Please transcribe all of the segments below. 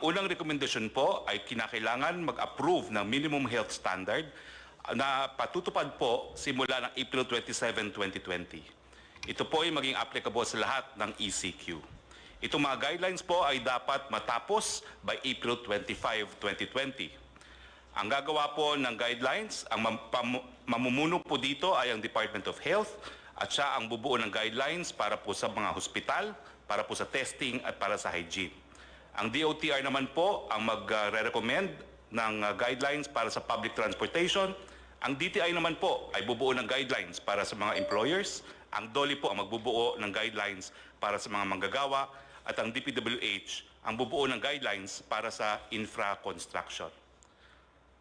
unang rekomendasyon po ay kinakailangan mag-approve ng minimum health standard na patutupad po simula ng April 27, 2020. Ito po ay maging applicable sa lahat ng ECQ. Itong mga guidelines po ay dapat matapos by April 25, 2020. Ang gagawa po ng guidelines, ang mamumuno po dito ay ang Department of Health at siya ang bubuo ng guidelines para po sa mga hospital, para po sa testing at para sa hygiene. Ang DOTR naman po ang magre-recommend ng guidelines para sa public transportation. Ang DTI naman po ay bubuo ng guidelines para sa mga employers. Ang DOLE po ang magbubuo ng guidelines para sa mga manggagawa. At ang DPWH ang bubuo ng guidelines para sa infra construction.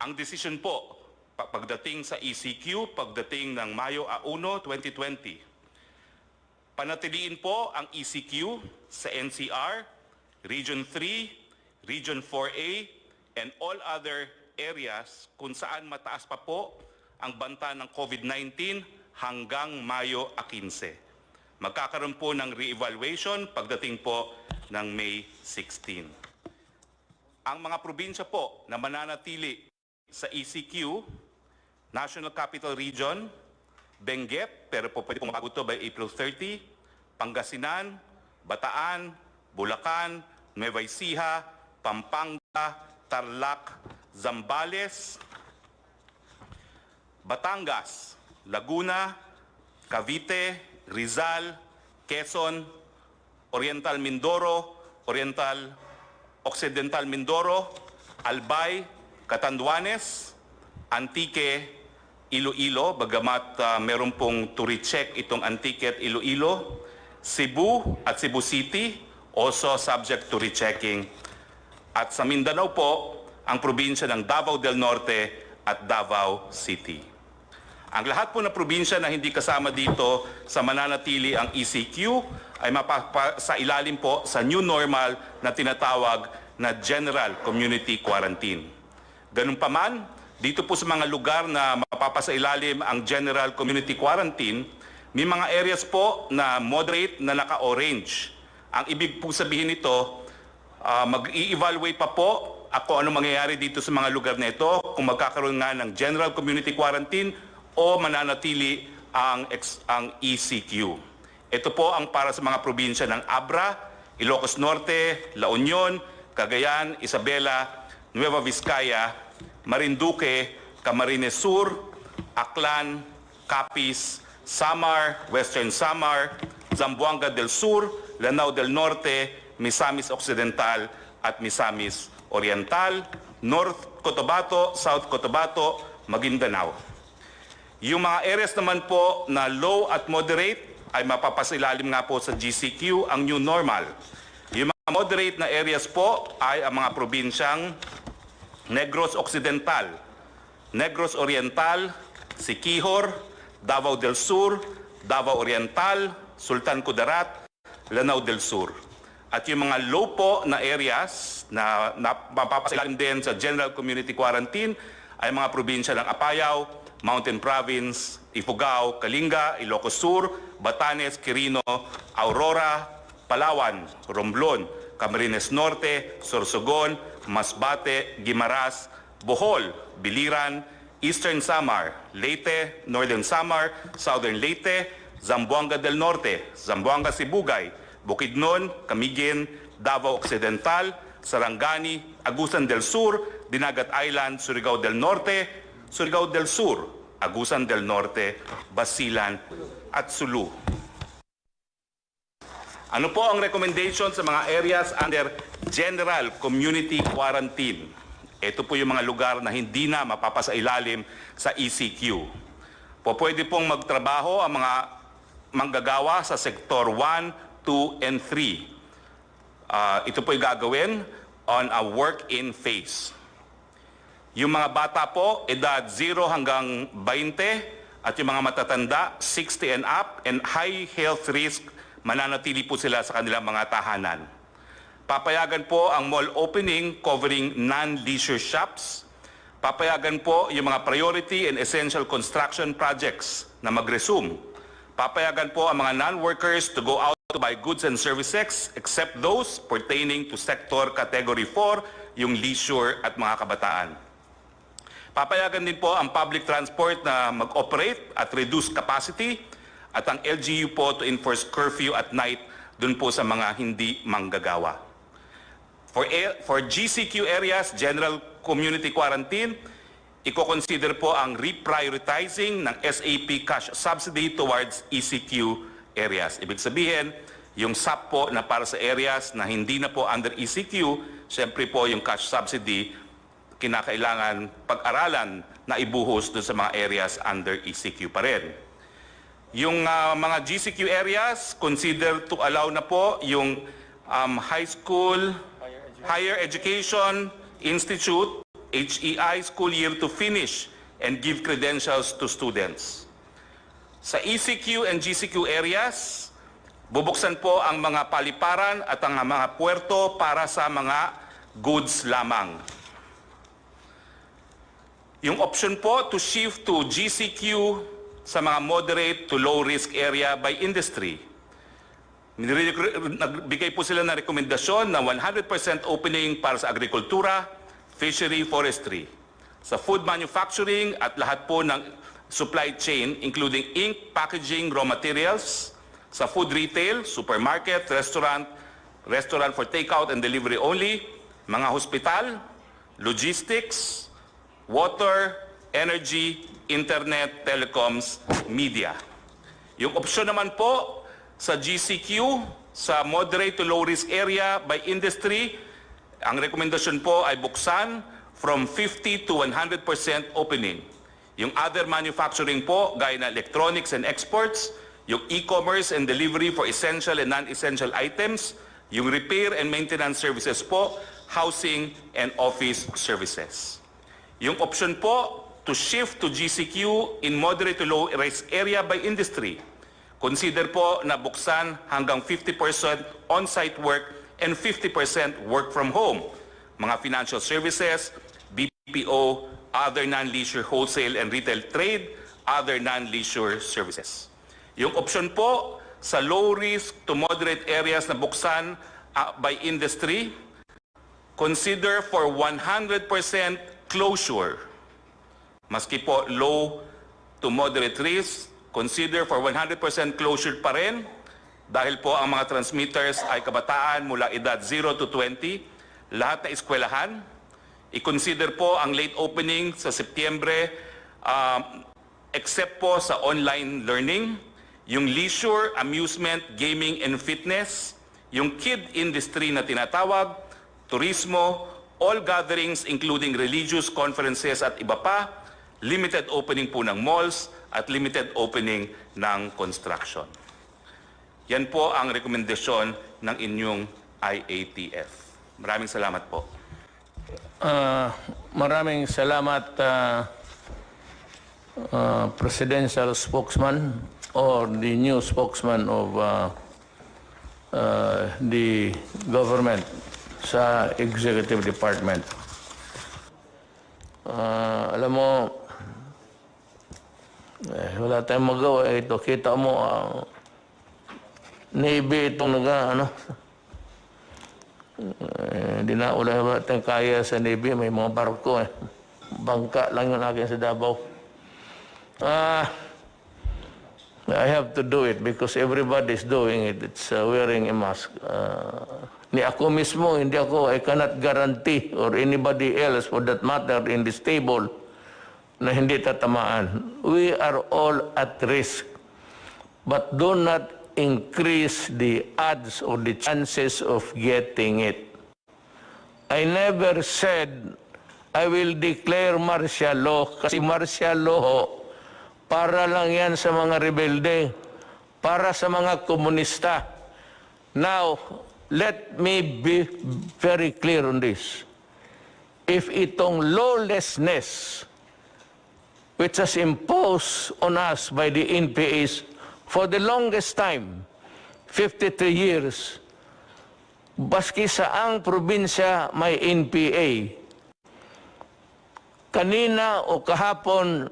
Ang decision po pagdating sa ECQ, pagdating ng Mayo 1, 2020, panatiliin po ang ECQ sa NCR, Region 3, Region 4A, and all other areas kung saan mataas pa po ang banta ng COVID-19 hanggang Mayo 15. Magkakaroon po ng re-evaluation pagdating po ng May 16. Ang mga probinsya po na mananatili sa ECQ, National Capital Region, Benguet, pero po pwede pong mabago by April 30, Pangasinan, Bataan, Bulacan, Nueva Ecija, Pampanga, Tarlac, Zambales, Batangas, Laguna, Cavite, Rizal, Quezon, Oriental Mindoro, Oriental Occidental Mindoro, Albay, Catanduanes, Antique, Iloilo, bagamat meron pong to recheck itong Antique at Iloilo, Cebu at Cebu City, also subject to rechecking. At sa Mindanao po, ang probinsya ng Davao del Norte at Davao City. Ang lahat po na probinsya na hindi kasama dito sa mananatili ang ECQ ay sa ilalim po sa new normal na tinatawag na General Community Quarantine. Ganun pa man, dito po sa mga lugar na mapapasailalim ang General Community Quarantine, may mga areas po na moderate na naka-orange. Ang ibig po sabihin nito, mag-i-evaluate pa po ako ano mangyayari dito sa mga lugar na ito kung magkakaroon nga ng General Community Quarantine o mananatili ang ECQ. Ito po ang para sa mga probinsya ng Abra, Ilocos Norte, La Union, Cagayan, Isabela, Nueva Vizcaya, Marinduque, Camarines Sur, Aklan, Capiz, Samar, Western Samar, Zamboanga del Sur, Lanao del Norte, Misamis Occidental at Misamis Oriental, North Cotabato, South Cotabato, Maguindanao. Yung mga areas naman po na low at moderate ay mapapasilalim nga po sa GCQ, ang new normal. Yung mga moderate na areas po ay ang mga probinsyang Negros Occidental, Negros Oriental, Siquijor, Davao del Sur, Davao Oriental, Sultan Kudarat, Lanao del Sur. At yung mga low po na areas na mapapasilalim din sa General Community Quarantine ay mga probinsya ng Apayao, Mountain Province, Ifugao, Kalinga, Ilocos Sur, Batanes, Quirino, Aurora, Palawan, Romblon, Camarines Norte, Sorsogon, Masbate, Guimaras, Bohol, Biliran, Eastern Samar, Leyte, Northern Samar, Southern Leyte, Zamboanga del Norte, Zamboanga Sibugay, Bukidnon, Camiguin, Davao Occidental, Sarangani, Agusan del Sur, Dinagat Island, Surigao del Norte, Surigao del Sur, Agusan del Norte, Basilan at Sulu. Ano po ang recommendation sa mga areas under General Community Quarantine? Ito po yung mga lugar na hindi na mapapasailalim sa ECQ. Pwede pong magtrabaho ang mga manggagawa sa Sektor 1, 2, and 3. Ito po yung gagawin on a work-in phase. Yung mga bata po, edad 0 hanggang 20, at yung mga matatanda, 60 and up, and high health risk, mananatili po sila sa kanilang mga tahanan. Papayagan po ang mall opening covering non-leisure shops. Papayagan po yung mga priority and essential construction projects na mag-resume. Papayagan po ang mga non-workers to go out to buy goods and services except those pertaining to Sector Category 4, yung leisure at mga kabataan. Papayagan din po ang public transport na mag-operate at reduce capacity at ang LGU po to enforce curfew at night dun po sa mga hindi manggagawa. For GCQ areas, General Community Quarantine, i-consider po ang reprioritizing ng SAP cash subsidy towards ECQ areas. Ibig sabihin, yung SAP po na para sa areas na hindi na po under ECQ, siyempre po yung cash subsidy, kinakailangan pag-aralan na ibuhos doon sa mga areas under ECQ pa rin. Yung mga GCQ areas, consider to allow na po yung high school, higher education institute, HEI school year to finish and give credentials to students. Sa ECQ and GCQ areas, bubuksan po ang mga paliparan at ang mga puerto para sa mga goods lamang. Yung option po to shift to GCQ sa mga moderate to low risk area by industry. Nagbigay po sila ng rekomendasyon na 100% opening para sa agrikultura, fishery, forestry, sa food manufacturing at lahat po ng supply chain including ink, packaging, raw materials, sa food retail, supermarket, restaurant for takeout and delivery only, mga hospital, logistics, water, energy, internet, telecoms, media. Yung opsyon naman po sa GCQ, sa moderate to low risk area by industry, ang rekomendasyon po ay buksan from 50 to 100% opening. Yung other manufacturing po, gaya na electronics and exports, yung e-commerce and delivery for essential and non-essential items, yung repair and maintenance services po, housing and office services. Yung option po to shift to GCQ in moderate to low risk area by industry. Consider po na buksan hanggang 50% on-site work and 50% work from home. Mga financial services, BPO, other non-leisure wholesale and retail trade, other non-leisure services. Yung option po sa low risk to moderate areas na buksan by industry, consider for 100% closure. Maski po low to moderate risk, consider for 100% closure pa rin dahil po ang mga transmitters ay kabataan mula edad 0 to 20, lahat na eskwelahan. I-consider po ang late opening sa Setyembre except po sa online learning, yung leisure, amusement, gaming and fitness, yung kid industry na tinatawag, turismo, all gatherings including religious conferences at iba pa, limited opening po ng malls at limited opening ng construction. Yan po ang rekomendasyon ng inyong IATF. Maraming salamat po. Maraming salamat, Presidential Spokesman or the new spokesman of the government sa Executive Department. Alam mo, wala tayong magawa. Ito, kita mo, Navy itong di na wala tayong kaya sa Navy. May mga barko Bangka lang yung akin sa Davao. I have to do it because everybody's doing it. It's wearing a mask. Ni ako mismo, hindi ako, I cannot guarantee or anybody else for that matter in this table na hindi tatamaan. We are all at risk. But do not increase the odds or the chances of getting it. I never said I will declare martial law kasi martial law para lang yan sa mga rebelde, para sa mga komunista. Now, let me be very clear on this. If itong lawlessness which has imposed on us by the NPAs for the longest time, 53 years, baski saang probinsya may NPA. Kanina o kahapon,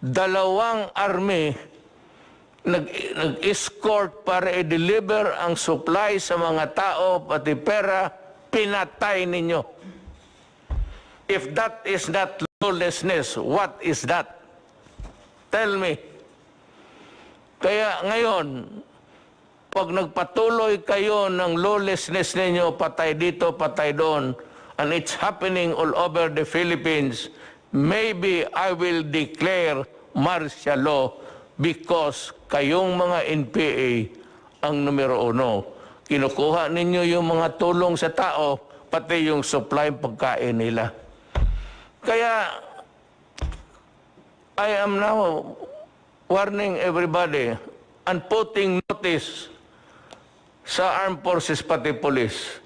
2 army nag-escort para i-deliver ang supply sa mga tao, pati pera, pinatay ninyo. If that is not lawlessness, what is that? Tell me. Kaya ngayon, pag nagpatuloy kayo ng lawlessness ninyo, patay dito, patay doon, and it's happening all over the Philippines, maybe I will declare martial law because kayong mga NPA ang numero 1. Kinukuha ninyo yung mga tulong sa tao, pati yung supply pagkain nila. Kaya, I am now warning everybody and putting notice sa armed forces pati police.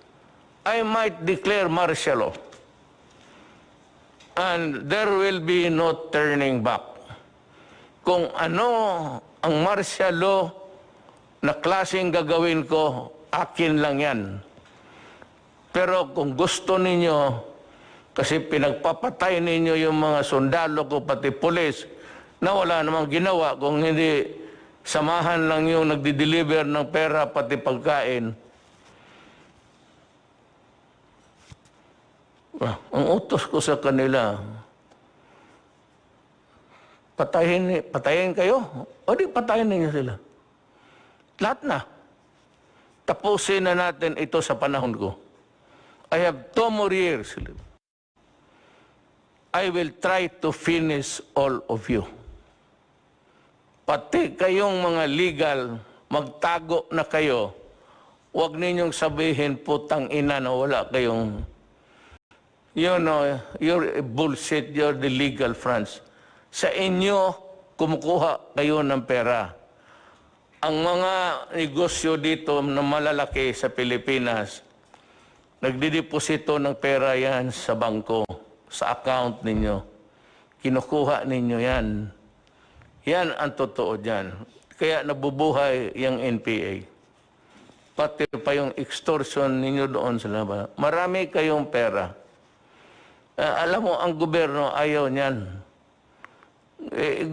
I might declare martial law. And there will be no turning back. Kung ano ang martial law na klaseng gagawin ko, akin lang yan. Pero kung gusto ninyo, kasi pinagpapatay ninyo yung mga sundalo ko, pati pulis, na wala namang ginawa kung hindi samahan lang yung nagdi-deliver ng pera pati pagkain. Ang utos ko sa kanila, patayin kayo, o di patayin ninyo sila. Lahat na. Tapusin na natin ito sa panahon ko. I have 2 more years. I will try to finish all of you. Pati kayong mga legal, magtago na kayo. Huwag ninyong sabihin, putang ina na wala kayong, you know, you're bullshit, you're the legal fronts. Sa inyo, kumukuha kayo ng pera. Ang mga negosyo dito na malalaki sa Pilipinas, nagdideposito ng pera yan sa bangko, sa account ninyo. Kinukuha ninyo yan. Yan ang totoo dyan. Kaya nabubuhay yung NPA. Pati pa yung extortion ninyo doon sa labas. Marami kayong pera. Alam mo, ang gobyerno ayaw niyan.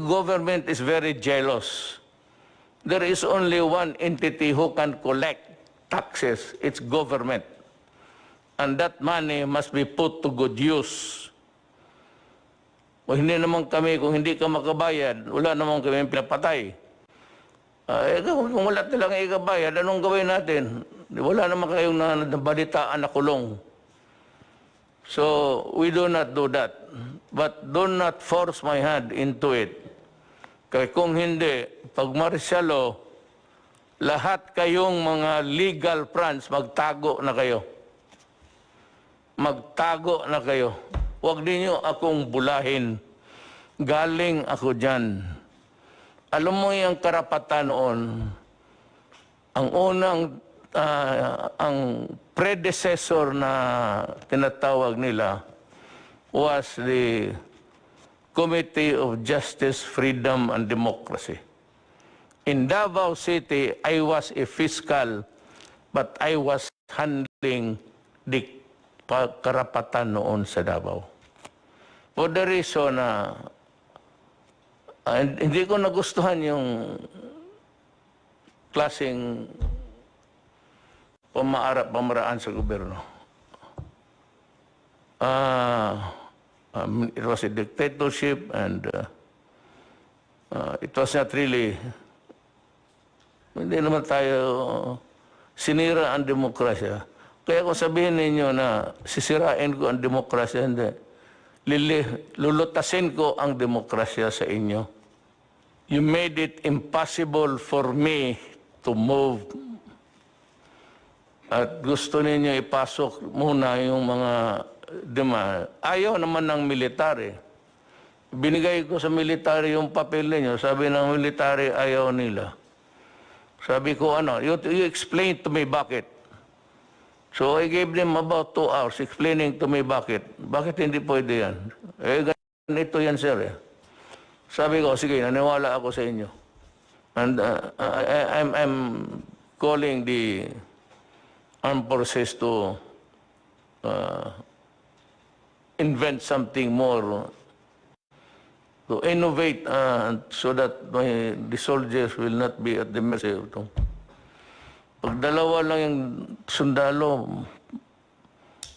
Government is very jealous. There is only one entity who can collect taxes. It's government. And that money must be put to good use. O hindi naman kami, kung hindi ka makabayad, wala naman kami pinapatay. Kung wala talang ikabayad, anong gawin natin? Wala naman kayong nabalitaan na kulong. So, we do not do that. But do not force my hand into it. Kaya kung hindi, pag martial law, lahat kayong mga legal fronts, magtago na kayo. Magtago na kayo. Huwag ninyo akong bulahin. Galing ako dyan. Alam mo yung karapatan noon, ang unang, ang predecessor na tinatawag nila was the Committee of Justice, Freedom, and Democracy. In Davao City, I was a fiscal, but I was handling the karapatan noon sa Davao. For the reason na hindi ko nagustuhan yung klaseng pamaraan sa gobyerno. It was a dictatorship and it was not really, hindi naman tayo sinira ang demokrasya. Kaya kung sabihin ninyo na sisirain ko ang demokrasya, hindi. Lulutasin ko ang demokrasya sa inyo. You made it impossible for me to move. At gusto ninyo ipasok muna yung mga ayaw naman ng military. Binigay ko sa military yung papel ninyo. Sabi ng military, ayaw nila. Sabi ko, you explain to me bakit. So I gave them about 2 hours explaining to me bakit. Bakit hindi pwede yan? Ganito yan, sir. Sabi ko, sige, naniwala ako sa inyo. And I'm calling the armed forces to invent something more to innovate so that the soldiers will not be at the mercy of them. Pag dalawa lang yung sundalo,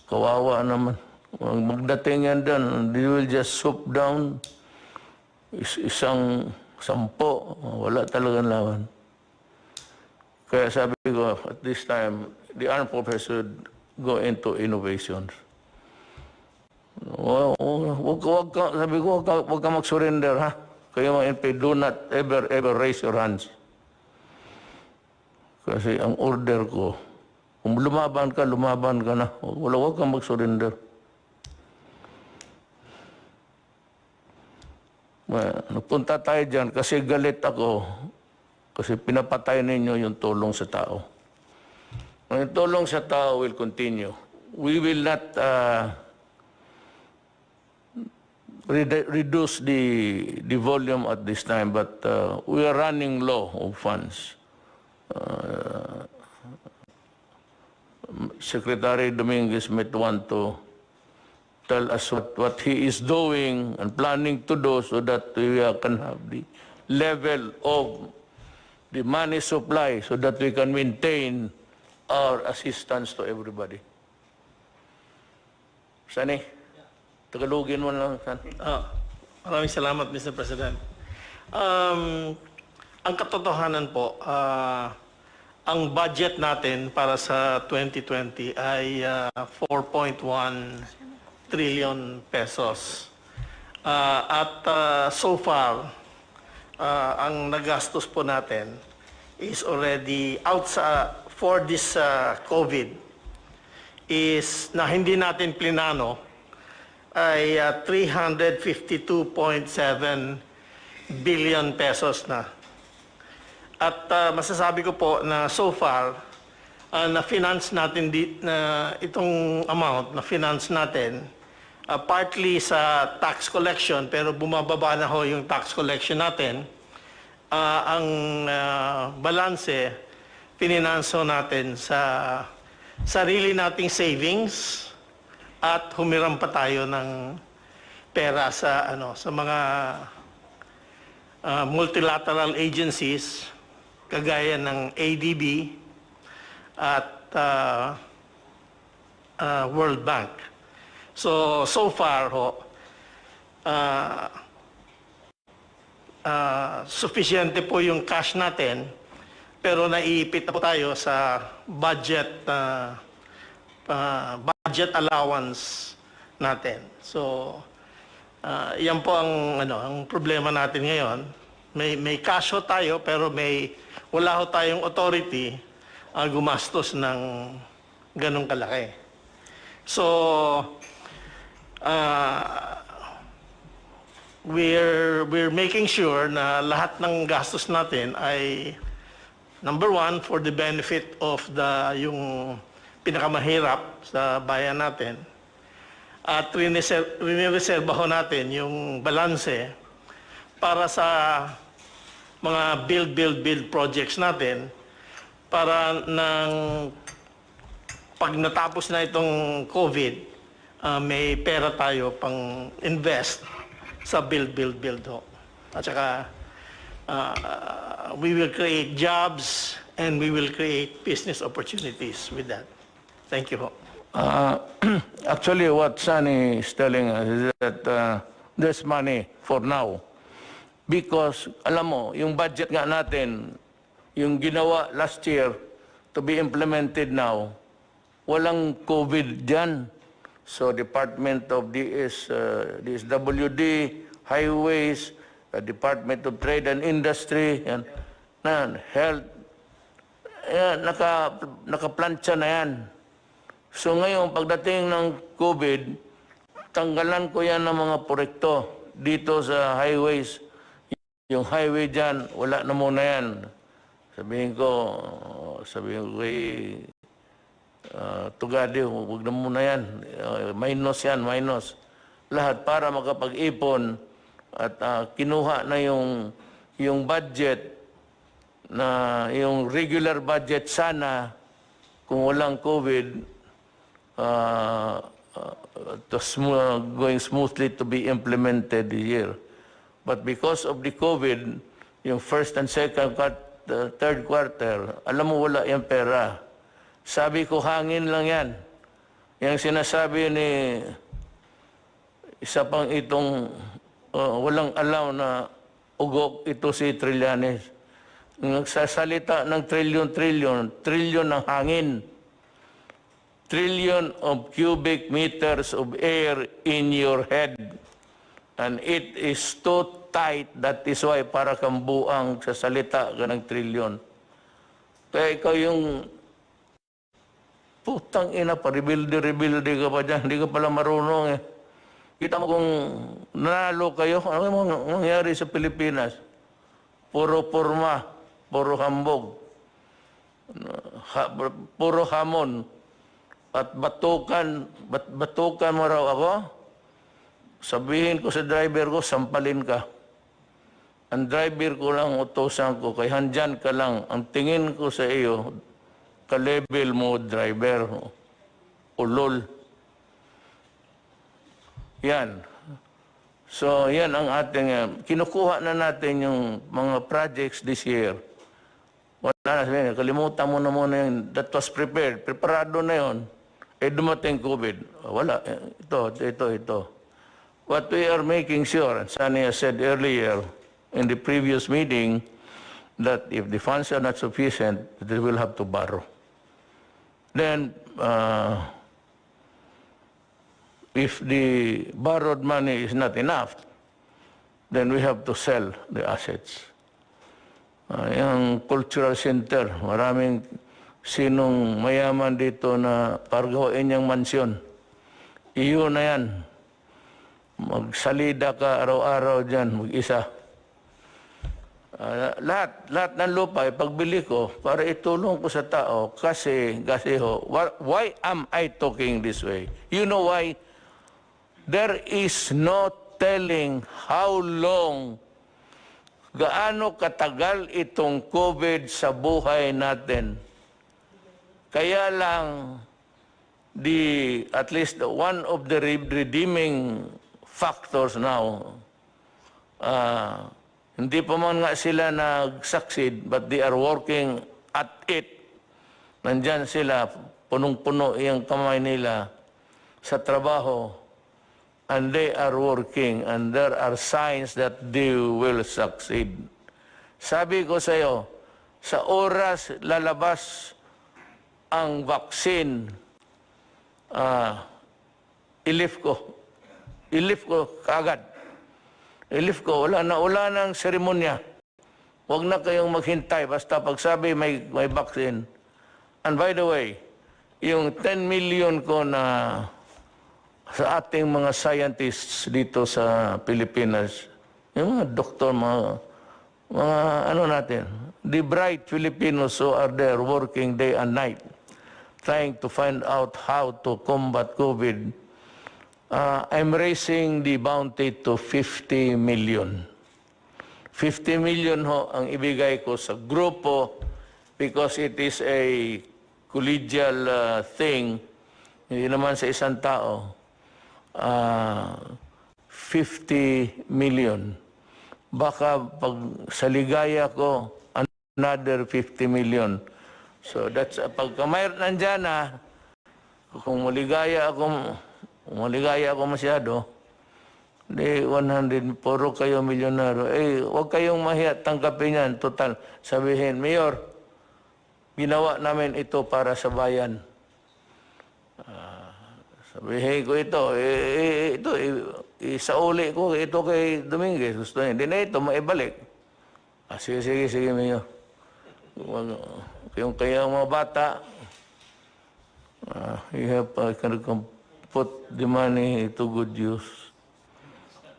kawawa naman. Magdating yan doon, they will just swoop down, isang 10, wala talagang laban. Kaya sabi ko, at this time, the armed forces should go into innovations. Sabi ko, wag ka mag-surrender, ha? Kayo mga NP, do not ever raise your hands. Kasi ang order ko, kung lumaban ka na. Wag kang mag-surrender. Napunta tayo dyan kasi galit ako kasi pinapatay ninyo yung tulong sa tao. Yung tulong sa tao will continue. We will not reduce the volume at this time, but we are running low of funds. Secretary Dominguez might want to tell us what he is doing and planning to do so that we can have the level of the money supply so that we can maintain our assistance to everybody. Sani? Tagalogin mo lang, Sani. Maraming salamat, Mr. President. Ang katotohanan po, ang budget natin para sa 2020 ay 4.1 trillion pesos. So far, ang nagastos po natin is already for this COVID is na hindi natin plinano ay 352.7 billion pesos na. At masasabi ko po na so far, na-finance natin itong amount, na-finance natin partly sa tax collection, pero bumababa na ho yung tax collection natin. Ang balanse, pininanso natin sa sarili nating savings at humiram pa tayo ng pera sa mga multilateral agencies kagaya ng ADB at World Bank. So far ho, sufficiente po yung cash natin, pero naiipit na po tayo sa budget allowance natin. So yan po ang problema natin ngayon. May cash ho tayo, pero wala ho tayong authority gumastos ng ganong kalaki. So we're making sure na lahat ng gastos natin ay number one, for the benefit of yung pinakamahirap sa bayan natin. At rinireserba ho natin yung balanse para sa mga build projects natin para pag natapos na itong COVID, may pera tayo pang invest sa build ho. At saka we will create jobs and we will create business opportunities with that. Thank you ho. Actually, what Sunny is telling us is that there's money for now. Because, alam mo, yung budget nga natin, yung ginawa last year to be implemented now, walang COVID dyan. So, Department of DSWD, Highways, Department of Trade and Industry, and Health, nakaplantsa na yan. So ngayon, pagdating ng COVID, tanggalan ko yan ng mga proyekto dito sa highways. Yung highway dyan, wala na muna yan. Sabihin ko kay Tugadi, huwag na muna yan. Minus yan. Lahat para makapag-ipon at kinuha na yung budget, na yung regular budget sana, kung walang COVID, going smoothly to be implemented this year. But because of the COVID, yung first and second, third quarter, alam mo wala yung pera. Sabi ko, hangin lang yan. Yung sinasabi ni isa pang itong walang alam na ugok ito si Trillanes. Nagsasalita ng trillion ng hangin. Trillion of cubic meters of air in your head. And it is too tight, that is why para kang buang sa salita ka ng trillion. Kaya ikaw yung putang ina pa, rebuilde ka pa dyan, hindi ka pala marunong eh. Kita mo kung nanalo kayo, ano mo nangyari sa Pilipinas? Puro porma, puro hambog, puro hamon, at batukan mo raw ako, sabihin ko sa driver ko, sampalin ka. Ang driver ko lang, utosan ko, kay handyan ka lang, ang tingin ko sa iyo, ka-level mo driver, ulol. Yan. So, yan ang ating, kinukuha na natin yung mga projects this year. Wala na sabihin, kalimutan mo na muna yung that was prepared. Preparado na yun. Eh, dumating COVID. Wala. Ito. What we are making sure, Sunny has said earlier in the previous meeting, that if the funds are not sufficient, they will have to borrow. Then, if the borrowed money is not enough, then we have to sell the assets. Yung cultural center, maraming sinong mayaman dito na pargawain niyang mansyon. Iyo na yan. Magsalida ka araw-araw dyan, mag-isa. Lahat ng lupa, pagbili ko, para itulong ko sa tao, kasi why am I talking this way? You know why? There is no telling how long, gaano katagal itong COVID sa buhay natin. Kaya lang, at least one of the redeeming factors now, hindi pa man nga sila nag-succeed, but they are working at it. Nandyan sila, punong-puno yung kamay nila sa trabaho, and they are working, and there are signs that they will succeed. Sabi ko sa iyo, sa oras lalabas ang vaccine, i-lift ko kaagad. I-lift ko, wala nang seremonya. Huwag na kayong maghintay, basta pagsabi may vaccine. And by the way, yung 10 million ko na sa ating mga scientists dito sa Pilipinas, yung mga doktor, mga ano natin, the bright Filipinos who are there working day and night, trying to find out how to combat COVID, I'm raising the bounty to 50 million. 50 million ho ang ibigay ko sa grupo because it is a collegial thing, hindi naman sa isang tao. 50 million. Baka pag sa ligaya ko, another 50 million. So that's, pagka mayroon nandyan na, kung maligaya ako masyado, di 100, puro kayo milyonaryo. Huwag kayong mahiya, tanggapin yan. Total, sabihin, Mayor, ginawa namin ito para sa bayan. Sabihin ko ito, isauli ko ito kay Dominguez. Gusto niya, hindi na ito, maibalik. Sige, Mayor. Yung kaya mga bata, you have put the money to good use.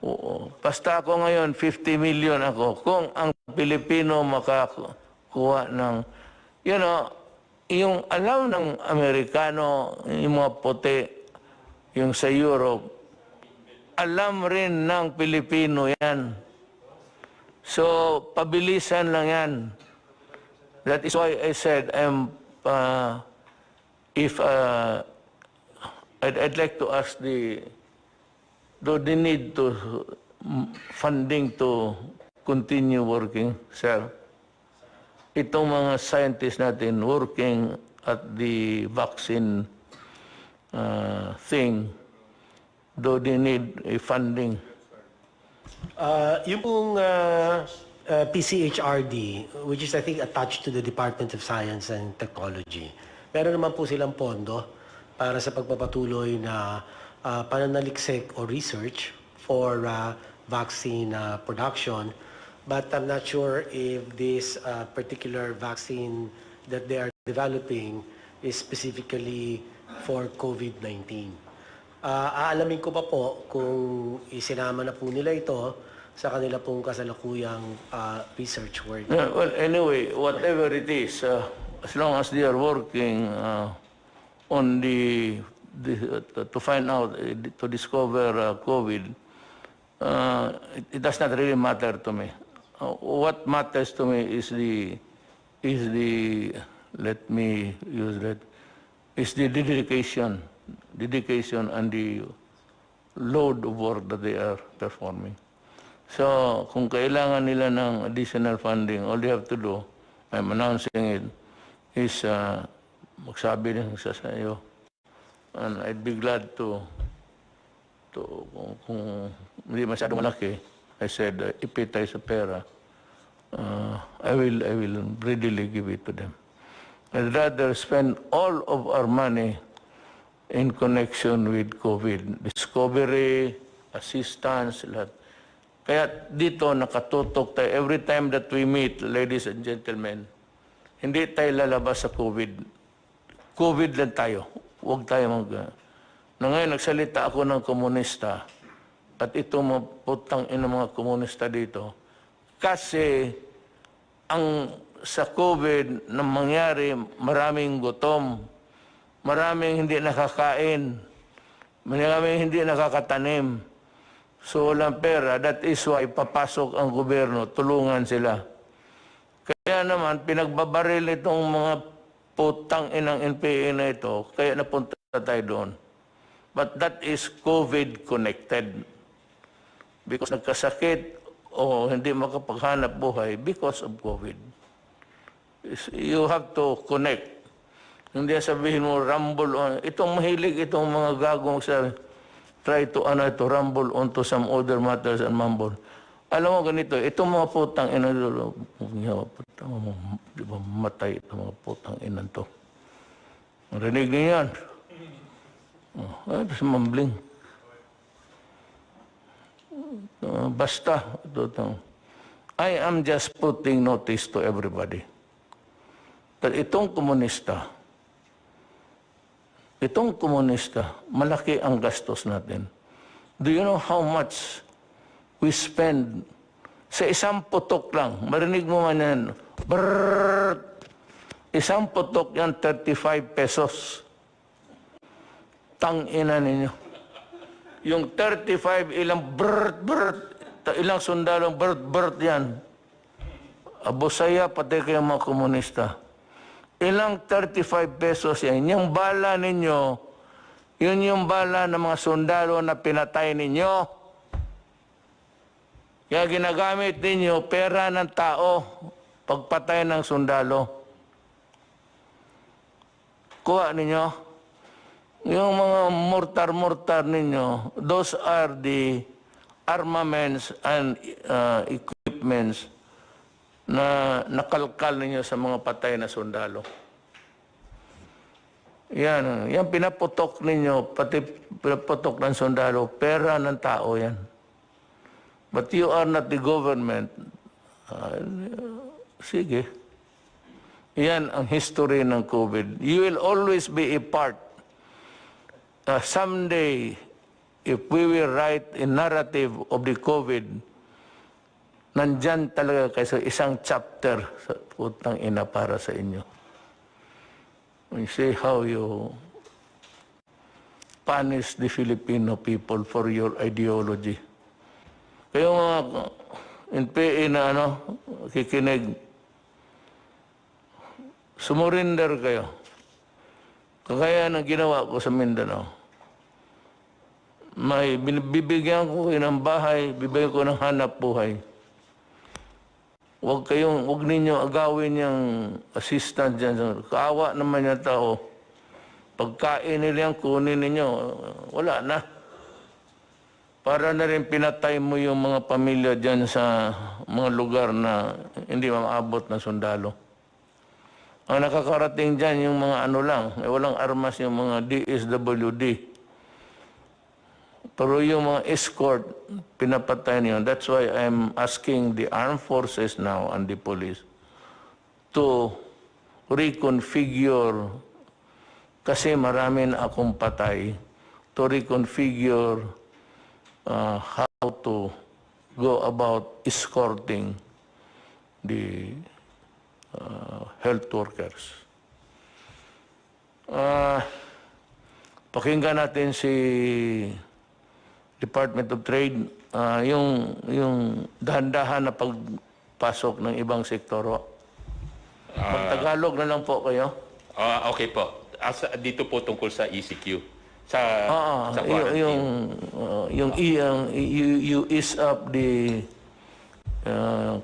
Oo. Basta ako ngayon, 50 million ako. Kung ang Pilipino makakuha ng, yung alam ng Amerikano, yung mga puti, yung sa Europe, alam rin ng Pilipino yan. So, pabilisan lang yan. That is why I said, I'd like to ask do they need to funding to continue working, sir. Itong mga scientists natin working at the vaccine thing, do they need a funding? Yung pong PCHRD, which is I think attached to the Department of Science and Technology, meron naman po silang pondo para sa pagpapatuloy na pananaliksik o research for vaccine production. But I'm not sure if this particular vaccine that they are developing is specifically for COVID-19. Aalamin ko pa po kung isinama na po nila ito sa kanila pong kasalukuyang research work. Well, anyway, whatever it is, as long as they are working on to find out, to discover COVID, it does not really matter to me. What matters to me is the let me use that, is the dedication and the load of work that they are performing. So, kung kailangan nila ng additional funding, all they have to do, I'm announcing it, is magsabi din sa iyo. And I'd be glad to kung hindi masyadong malaki, I said, ipit tayo sa pera, I will readily give it to them. I'd rather spend all of our money in connection with COVID. Discovery, assistance, lahat. Kaya dito nakatutok tayo. Every time that we meet, ladies and gentlemen, hindi tayo lalabas sa COVID. COVID lang tayo. Huwag tayo na ngayon, nagsalita ako ng komunista at ito mga putang ina mga komunista dito. Kasi sa COVID na mangyari, maraming gutom, maraming hindi nakakain, maraming hindi nakakatanim. So walang pera. That is why papasok ang gobyerno, tulungan sila. Kaya naman, pinagbabaril itong mga putang inang NPA na ito, kaya napunta tayo doon. But that is COVID-connected. Because nagkasakit o hindi makapaghanap buhay because of COVID. You have to connect. Hindi sabihin mo, rumble on. Itong mahilig, itong mga gagong try to rumble onto some other matters and mumble. Alam mo ganito, itong mga putang ina, di ba matay itong mga putang inan to. Marinig niyo yan. Tapos mumbling. Basta. I am just putting notice to everybody that itong komunista, malaki ang gastos natin. Do you know how much we spend sa isang putok lang? Marinig mo man yan. Brrrr! Isang putok yan, 35 pesos. Tang-ina ninyo. Yung 35, ilang ilang sundalong yan. Abusaya, pati kayo mga komunista. Ilang 35 pesos yan. Yung bala ninyo, yun yung bala ng mga sundalo na pinatay ninyo. Kaya ginagamit ninyo pera ng tao pagpatay ng sundalo. Kuha ninyo. Yung mga mortar ninyo, those are the armaments and equipments na nakalkal ninyo sa mga patay na sundalo. Yan pinaputok ninyo, pati pinaputok ng sundalo, pera ng tao yan. But you are not the government. Sige. Yan ang history ng COVID. You will always be a part. Someday, if we will write a narrative of the COVID, nandyan talaga kayo isang chapter sa putang ina para sa inyo. You see how you punish the Filipino people for your ideology. Kayo mga NPA na kikinig, sumurinder kayo. Kagaya ng ginawa ko sa Mindanao. may bibigyan ko kayo ng bahay, bibigyan ko ng hanap buhay. Huwag ninyo agawin yung assistant dyan. Kaawa naman yung tao. Pagkain nila yan, kunin ninyo, wala na. Para na rin pinatay mo yung mga pamilya dyan sa mga lugar na hindi maabot na sundalo. Ang nakakarating dyan yung mga ano lang, walang armas yung mga DSWD. Pero yung mga escort, pinapatay niyo. That's why I'm asking the armed forces now and the police to reconfigure, kasi marami na akong patay, to reconfigure how to go about escorting the health workers. Pakinggan natin si Department of Trade, yung dahan-dahan na pagpasok ng ibang sektor. Magtagalog na lang po kayo. Okay po. Dito po tungkol sa ECQ. Sa You ease up the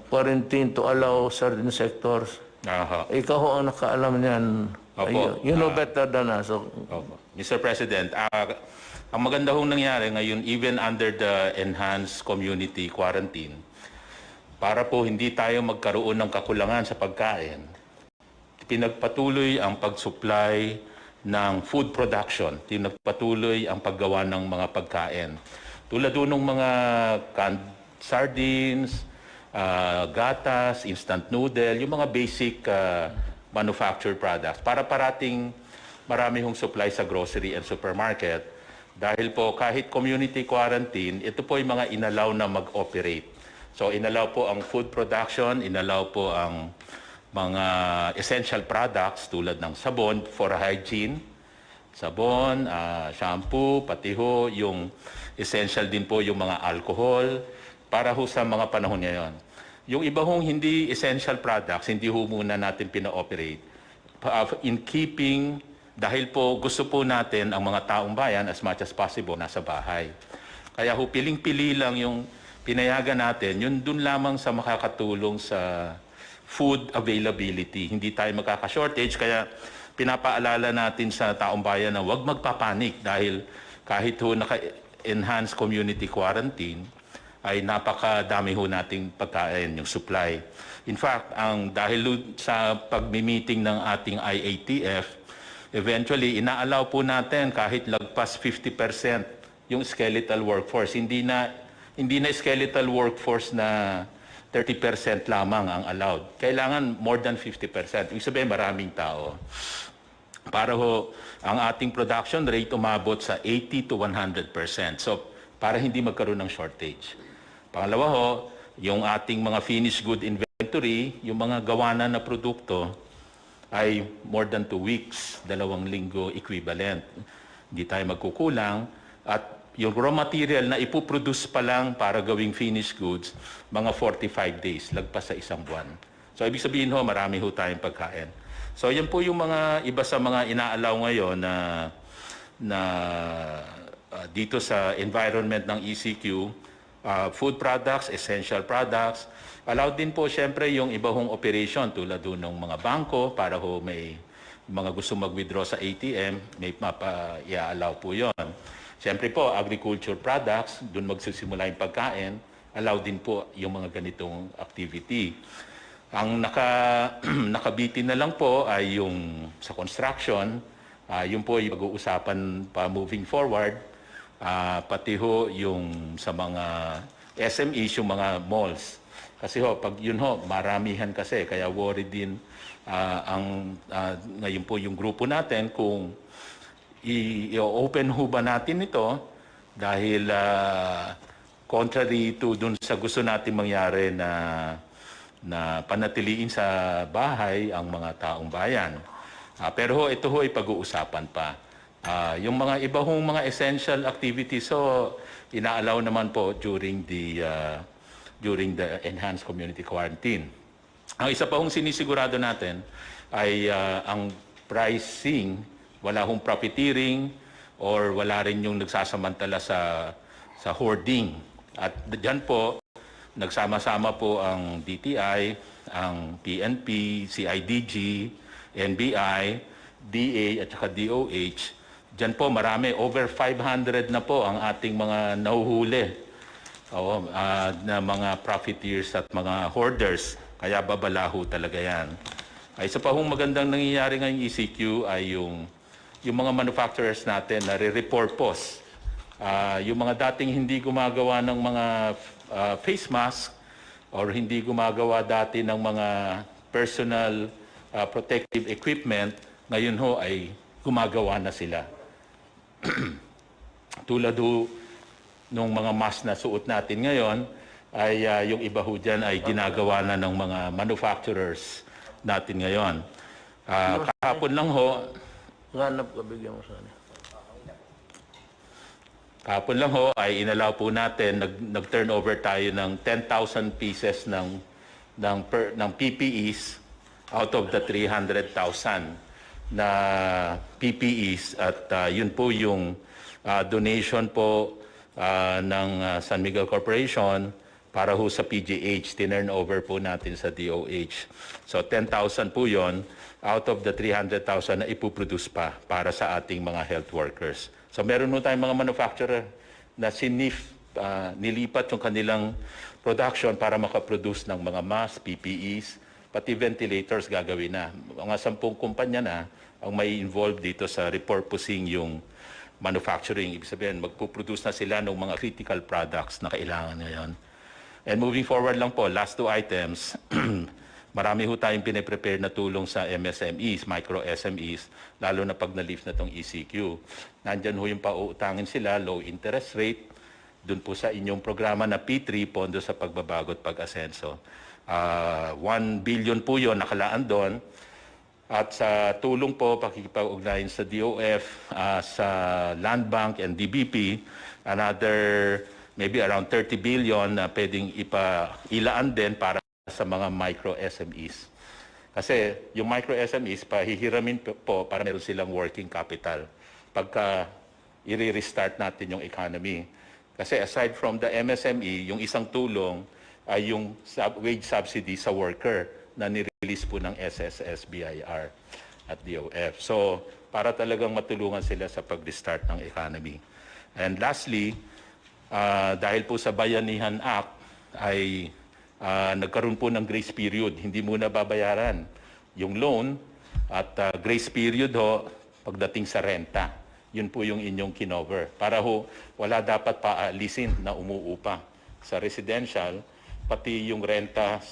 quarantine to allow certain sectors. Ikaw ho ang nakaalam niyan. Opo. You know better than us. Opo. Mr. President, ang maganda hong nangyari ngayon, even under the enhanced community quarantine, para po hindi tayo magkaroon ng kakulangan sa pagkain, pinagpatuloy ang pag-supply ng food production, pinagpatuloy ang paggawa ng mga pagkain. Tulad ng mga canned sardines, gatas, instant noodle, yung mga basic manufactured products, para parating marami hong supply sa grocery and supermarket. Dahil po kahit community quarantine, ito po yung mga inalaw na mag-operate. So inalaw po ang food production, inalaw po ang mga essential products tulad ng sabon for hygiene, sabon, shampoo, pati ho yung essential din po yung mga alcohol para ho sa mga panahon ngayon. Yung iba hong hindi essential products, hindi ho muna natin pina-operate. In keeping, dahil po gusto po natin ang mga taong bayan as much as possible nasa bahay. Kaya ho piling-pili lang yung pinayagan natin, yun dun lamang sa makakatulong sa food availability. Hindi tayo magkaka-shortage, kaya pinapaalala natin sa taong bayan na huwag magpapanik dahil kahit ho naka-enhanced community quarantine, ay napakadami ho nating pagkain, yung supply. In fact, dahil sa pagmi-meeting ng ating IATF, eventually, inaalaw po natin kahit lagpas 50% yung skeletal workforce. Hindi na skeletal workforce na 30% lamang ang allowed. Kailangan more than 50%. Ibig sabihin, maraming tao. Para ho, ang ating production rate umabot sa 80 to 100%. So, para hindi magkaroon ng shortage. Pangalawa ho, yung ating mga finished good inventory, yung mga gawanan na produkto, ay more than 2 weeks, 2 linggo equivalent. Hindi tayo magkukulang. At yung raw material na ipoproduce pa lang para gawing finished goods, mga 45 days, lagpas sa 1 buwan. So, ibig sabihin ho, marami ho tayong pagkain. So, yan po yung mga iba sa mga inaalaw ngayon na dito sa environment ng ECQ, food products, essential products. Allowed din po siyempre yung iba hong operation tulad doon ng mga bangko para ho may mga gusto mag-withdraw sa ATM, may mapa-i-allow po yon. Siyempre po, agriculture products, doon magsisimula yung pagkain, allowed din po yung mga ganitong activity. Ang nakabitin na lang po ay yung sa construction, yun po yung pag-uusapan pa moving forward, pati ho yung sa mga SMEs, yung mga malls. Kasi ho, pag yun ho, maramihan kasi, kaya worried din ngayon po yung grupo natin kung i-open ho ba natin ito dahil contrary to dun sa gusto natin mangyari na panatiliin sa bahay ang mga taong bayan. Pero ho, ito ho ay pag-uusapan pa. Yung mga iba hong mga essential activities, so inaalaw naman po during the enhanced community quarantine. Ang isa pa hong sinisigurado natin ay ang pricing, wala hong profiteering, or wala rin yung nagsasamantala sa hoarding. At diyan po, nagsama-sama po ang DTI, ang PNP, CIDG, NBI, DA at saka DOH. Diyan po marami, over 500 na po ang ating mga nahuhuli na mga profiteers at mga hoarders. Kaya babalaho talaga yan. Isa pa hong magandang nangyayari ngayong ECQ ay yung mga manufacturers natin na re-repurpose. Yung mga dating hindi gumagawa ng mga face mask or hindi gumagawa dati ng mga personal protective equipment, ngayon ho ay gumagawa na sila. Tulad ho nung mga mask na suot natin ngayon, ay yung iba ho dyan ay ginagawa na ng mga manufacturers natin ngayon. Kahapon lang ho, Hanap ka, bigyan mo sana. Kahapon lang ho ay inalaw po natin, nag-turnover tayo ng 10,000 pieces ng PPEs out of the 300,000 na PPEs at yun po yung donation po ng San Miguel Corporation para ho sa PGH, tinurnover po natin sa DOH. So 10,000 po yun out of the 300,000 na ipuproduce pa para sa ating mga health workers. So meron po tayong mga manufacturer na nilipat yung kanilang production para makaproduce ng mga masks, PPEs, pati ventilators gagawin na. Mga 10 kumpanya na ang may involved dito sa repurposing yung manufacturing. Ibig sabihin, magpuproduce na sila ng mga critical products na kailangan ngayon. And moving forward lang po, last 2 items, marami ho tayong piniprepare na tulong sa MSMEs, micro SMEs, lalo na pag na-lift na itong ECQ. Nandyan ho yung pauutangin sila, low interest rate, dun po sa inyong programa na P3, Pondo sa Pagbabago at Pag-asenso. 1 billion po yun nakalaan doon. At sa tulong po, pakikipag-ugnayan sa DOF, sa Land Bank and DBP, another maybe around 30 billion na pwedeng ilaan din para sa mga micro SMEs. Kasi yung micro SMEs, pahihiramin po para meron silang working capital pagka i-restart natin yung economy. Kasi aside from the MSME, yung isang tulong ay yung wage subsidy sa worker na nirelease po ng SSS, BIR at DOF. So, para talagang matulungan sila sa pag-restart ng economy. And lastly, dahil po sa Bayanihan Act ay nagkaroon po ng grace period. Hindi muna babayaran yung loan at grace period ho pagdating sa renta. Yun po yung inyong kinover. Para ho wala dapat paalisin na umuupa sa residential, pati yung renta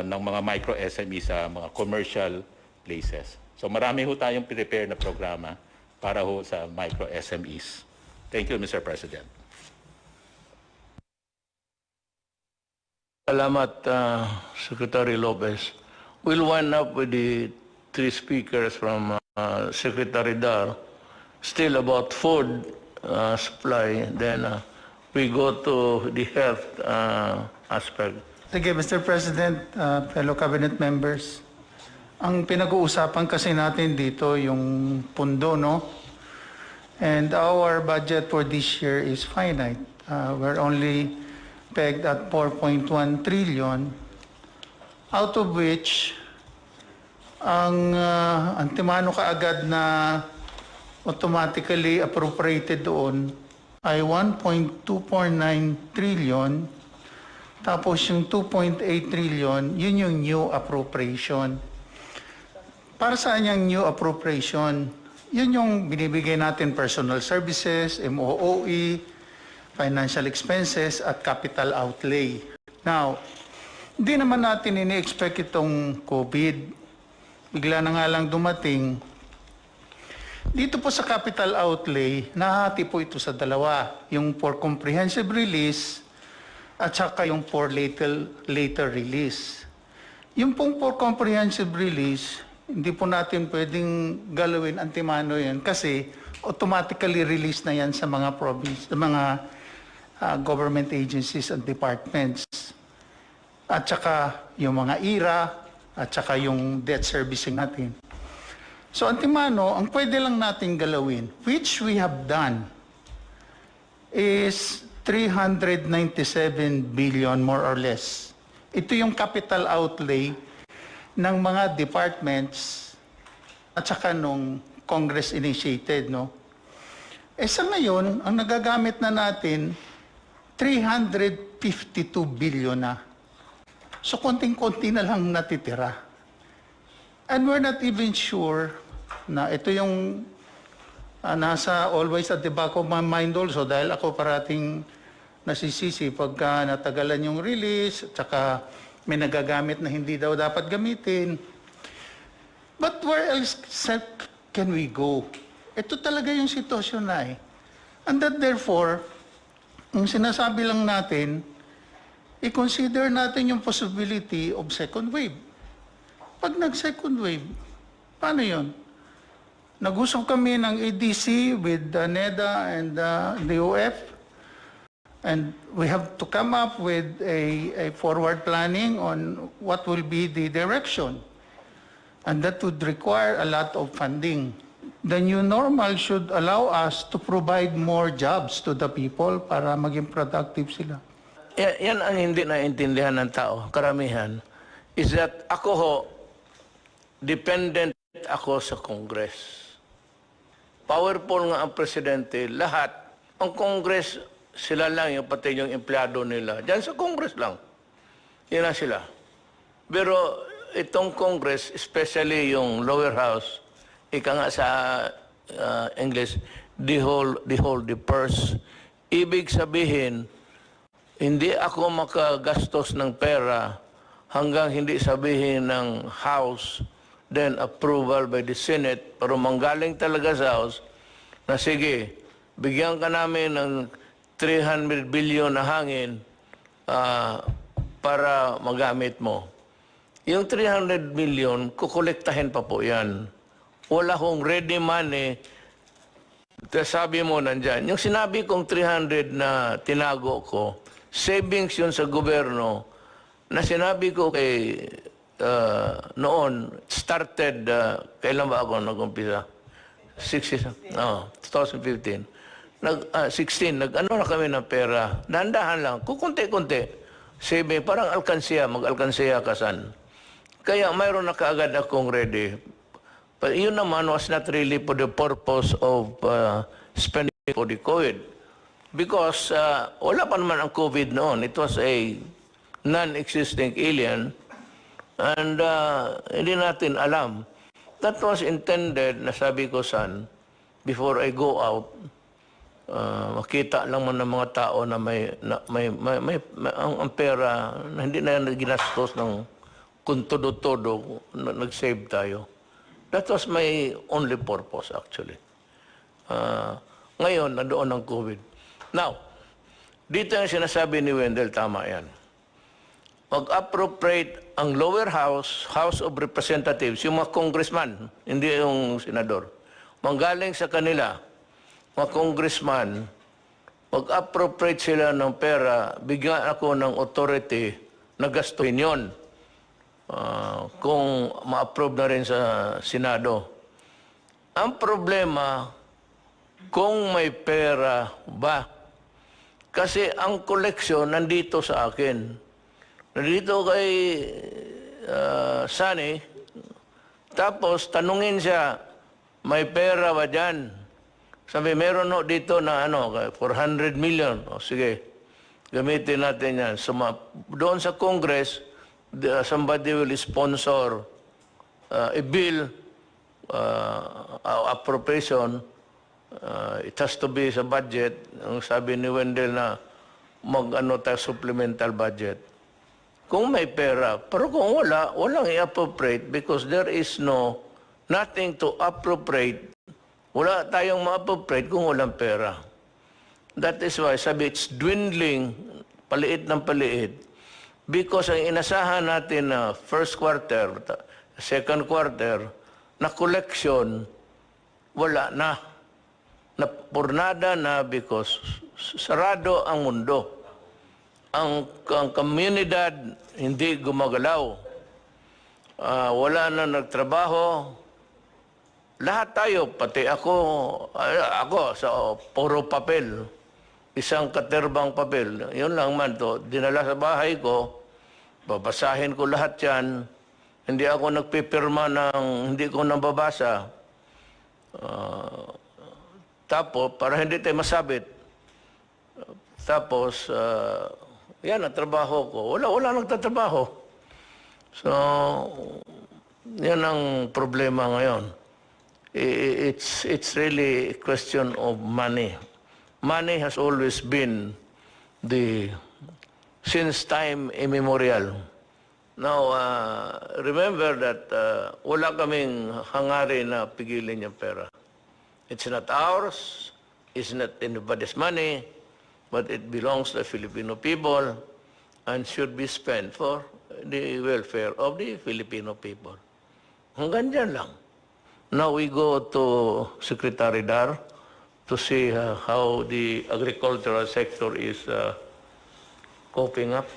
ng mga micro SME sa mga commercial places. So marami ho tayong prepare na programa para ho sa micro SMEs. Thank you, Mr. President. Salamat, Secretary Lopez. We'll wind up with the 3 speakers from Secretary Dar. Still about food supply, then we go to the health aspect. Sige, Mr. President, fellow cabinet members, ang pinag-uusapan kasi natin dito yung pundo, no? And our budget for this year is finite. We're only pegged at 4.1 trillion, out of which ang antimano kaagad na automatically appropriated doon ay 1.249 trillion. Tapos yung 2.8 trillion, yun yung new appropriation. Para saan yung new appropriation? Yun yung binibigay natin personal services, MOOE, financial expenses, at capital outlay. Now, hindi naman natin ini-expect itong COVID. Bigla na nga lang dumating. Dito po sa capital outlay, nahati po ito sa dalawa. Yung for comprehensive release at saka yung for later release. Yung pong for comprehensive release, hindi po natin pwedeng galawin antimano yan kasi automatically release na yan sa mga province, sa mga government agencies and departments. At saka yung mga IRA at saka yung debt servicing natin. So antimano, ang pwede lang natin galawin, which we have done, is 397 billion more or less. Ito yung capital outlay ng mga departments at saka nung Congress initiated, no? Eh sa ngayon, ang nagagamit na natin, 352 billion na. So konting-konti na lang natitira. And we're not even sure na ito yung nasa always at the back of my mind also dahil ako parating nasisisi pagka natagalan yung release at saka may nagagamit na hindi daw dapat gamitin. But where else can we go? Ito talaga yung sitwasyon na eh. And that therefore, ang sinasabi lang natin, i-consider natin yung possibility of second wave. Pag nag-second wave, paano yun? Nag-usap kami ng ADC with NEDA and the OF, and we have to come up with a forward planning on what will be the direction. And that would require a lot of funding. The new normal should allow us to provide more jobs to the people para maging productive sila. Yan ang hindi naintindihan ng tao, karamihan, is that ako ho, dependent ako sa Congress. Powerful nga ang presidente, lahat. Ang Congress, sila lang yung pati yung empleyado nila. Diyan sa Congress lang. Yan na sila. Pero itong Congress, especially yung lower house, ika nga sa English, the purse. Ibig sabihin, hindi ako makagastos ng pera hanggang hindi sabihin ng House, then approval by the Senate, pero manggaling talaga sa House, na sige, bigyan ka namin ng 300 billion na hangin para magamit mo. Yung 300 million, kukolektahin pa po yan. Wala hong ready money. Sabi mo nandyan. Yung sinabi kong 300 na tinago ko, savings yun sa gobyerno, na sinabi ko kay noon, started, kailan ba ako nag-umpisa? 2015. 16, nag-ano na kami ng pera. Dahan-dahan lang, kukunti-kunti. Saving, parang alkansiya, mag-alkansiya kasan. Kaya mayroon na kaagad akong ready. But yun naman was not really for the purpose of spending for the COVID. Because wala pa naman ang COVID noon. It was a non-existing alien. And hindi natin alam. That was intended, nasabi ko san, before I go out, makita lang man ng mga tao na ang pera na hindi na ginastos ng kung todo-todo, nag-save tayo. That was my only purpose actually. Ngayon, nandoon ang COVID. Now, dito yung sinasabi ni Wendell, tama yan. Mag-appropriate ang lower house, House of Representatives, yung mga congressman, hindi yung senador. Manggaling sa kanila, mga congressman, mag-appropriate sila ng pera, bigyan ako ng authority na gastuhin yun. Kung ma-approve na rin sa Senado. Ang problema, kung may pera ba? Kasi ang koleksyon nandito sa akin. Nandito kay Sunny, tapos tanungin siya, may pera ba dyan? Sabi, meron no dito na 400 million. O sige, gamitin natin yan. So, doon sa Congress, somebody will sponsor a bill, appropriation. It has to be sa budget. Ang sabi ni Wendell na tayo supplemental budget. Kung may pera, pero kung wala, walang i-appropriate because there is nothing to appropriate. Wala tayong ma-appropriate kung walang pera. That is why sabi it's dwindling, paliit ng paliit. Because ang inasahan natin na first quarter, second quarter, na collection, wala na. Napurnada na because sarado ang mundo. Ang komunidad hindi gumagalaw. Wala na nagtrabaho. lahat tayo, pati ako sa puro papel, isang katerbang papel, yun lang man to, dinala sa bahay ko, babasahin ko lahat yan, hindi ako nagpipirma ng hindi ko nababasa. Tapos, para hindi tayo masabit, tapos, yan ang trabaho ko. Wala nagtatrabaho. So, yan ang problema ngayon. It's really a question of money. Money has always been since time immemorial. Now, remember that wala kaming hangarin na pigilin yung pera. It's not ours, it's not anybody's money, but it belongs to the Filipino people and should be spent for the welfare of the Filipino people. Hanggang dyan lang. Now we go to Secretary Dar to see how the agricultural sector is coping up.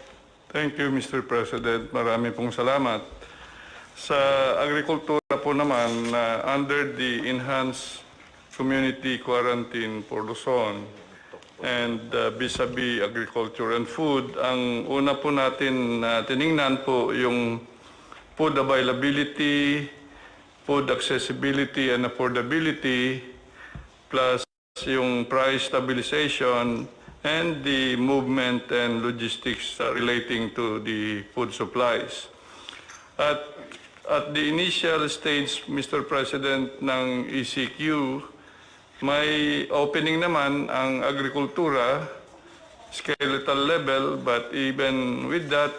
Thank you, Mr. President. Marami pong salamat. Sa agrikultura po naman, under the enhanced community quarantine for Luzon and vis-a-vis agriculture and food, ang una po natin tiningnan po yung food availability, food accessibility and affordability, plus yung price stabilization and the movement and logistics relating to the food supplies. At the initial stage, Mr. President, ng ECQ, may opening naman ang agrikultura, skeletal level, but even with that,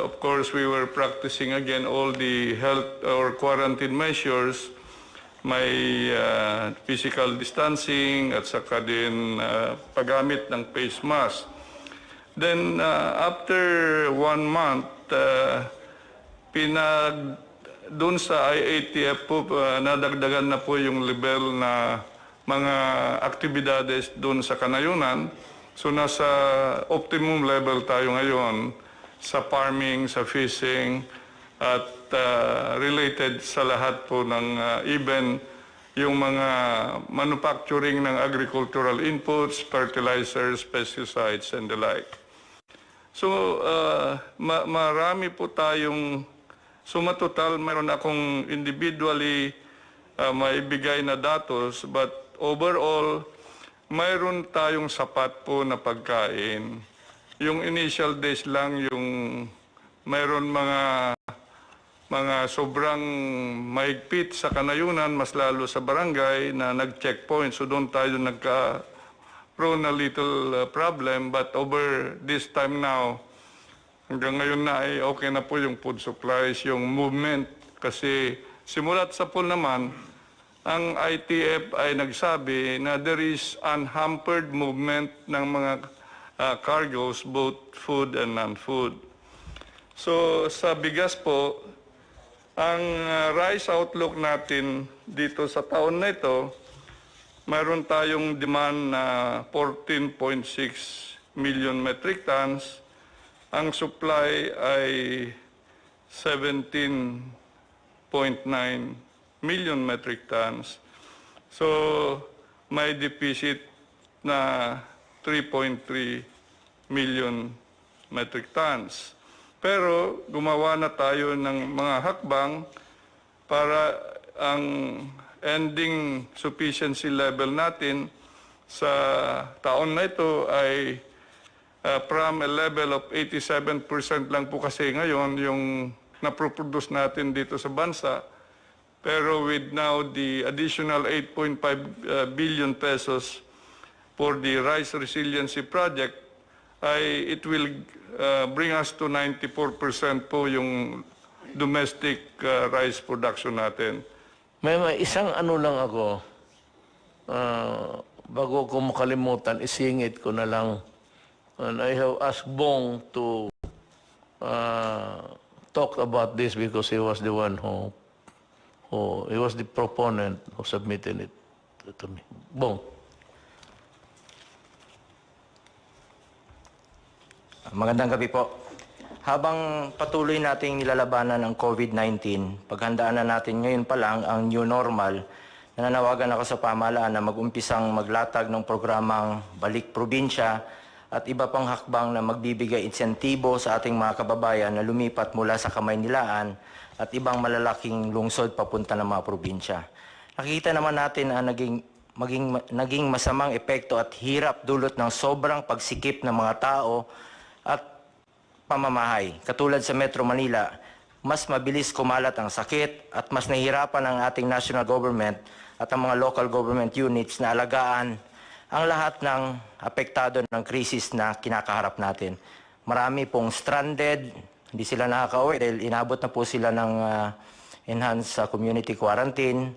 of course, we were practicing again all the health or quarantine measures, may physical distancing at saka din paggamit ng face mask. Then after 1 month, doon sa IATF po, nadagdagan na po yung level na mga aktibidades doon sa kanayunan. So nasa optimum level tayo ngayon sa farming, sa fishing, at related sa lahat po ng even yung mga manufacturing ng agricultural inputs, fertilizers, pesticides, and the like. So marami po tayong sumatotal, mayroon akong individually maibigay na datos, but overall, mayroon tayong sapat po na pagkain. Yung initial days lang, yung mayroon mga sobrang mahigpit sa kanayunan, mas lalo sa barangay na nag-checkpoint. So doon tayo nagka-prone a little problem, but over this time now, hanggang ngayon na ay okay na po yung food supplies, yung movement. Kasi simulat sa pool naman, ang ITF ay nagsabi na there is unhampered movement ng mga cargoes, both food and non-food. So sa bigas po, ang rice outlook natin dito sa taon na ito, mayroon tayong demand na 14.6 million metric tons. Ang supply ay 17.9 million metric tons. So, may deficit na 3.3 million metric tons. Pero gumawa na tayo ng mga hakbang para ang ending sufficiency level natin sa taon na ito ay from a level of 87% lang po kasi ngayon yung naproproduce natin dito sa bansa. Pero with now the additional 8.5 billion pesos for the Rice Resiliency Project, it will bring us to 94% po yung domestic rice production natin. May isang ano lang ako, bago ko makalimutan, isingit ko na lang. And I have asked Buong to talk about this because he was the one he was the proponent who submitted it to me. Buong. Magandang gabi po. Habang patuloy nating nilalabanan ng COVID-19, paghandaan na natin ngayon pa lang ang new normal, nananawagan ako sa pamahalaan na mag-umpisang maglatag ng programang Balik Probinsya at iba pang hakbang na magbibigay insentibo sa ating mga kababayan na lumipat mula sa Kamaynilaan at ibang malalaking lungsod papunta ng mga probinsya. Nakikita naman natin ang naging masamang epekto at hirap dulot ng sobrang pagsikip ng mga tao at pamamahay. Katulad sa Metro Manila, mas mabilis kumalat ang sakit at mas nahihirapan ang ating national government at ang mga local government units na alagaan ang lahat ng apektado ng krisis na kinakaharap natin. Marami pong stranded, hindi sila nakaka-uwi dahil inabot na po sila ng enhanced community quarantine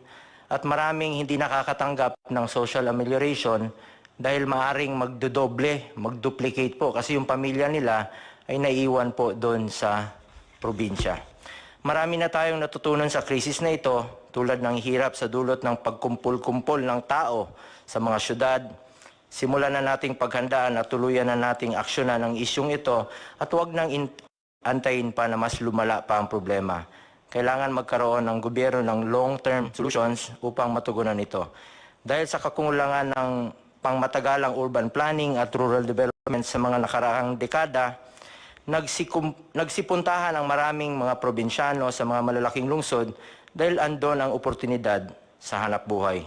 at maraming hindi nakakatanggap ng social amelioration dahil maaring magdodoble, magduplicate po kasi yung pamilya nila ay naiiwan po doon sa probinsya. Marami na tayong natutunan sa krisis na ito tulad ng hirap sa dulot ng pagkumpul-kumpol ng tao sa mga syudad. Simulan na nating paghandaan at tuluyan na nating aksyonan ang isyong ito at huwag nang antayin pa na mas lumala pa ang problema. Kailangan magkaroon ng gobyerno ng long-term solutions upang matugunan ito. Dahil sa kakulangan ng pangmatagalang urban planning at rural development sa mga nakaraang dekada, nagsipuntahan ang maraming mga probinsyano sa mga malalaking lungsod dahil andon ang oportunidad sa hanap buhay.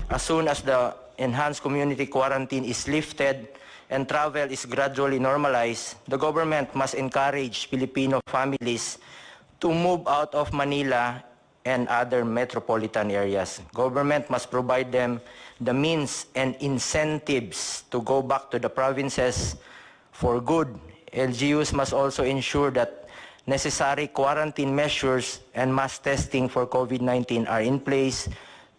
As soon as the enhanced community quarantine is lifted and travel is gradually normalized, the government must encourage Filipino families to move out of Manila and other metropolitan areas. Government must provide them the means and incentives to go back to the provinces for good. LGUs must also ensure that necessary quarantine measures and mass testing for COVID-19 are in place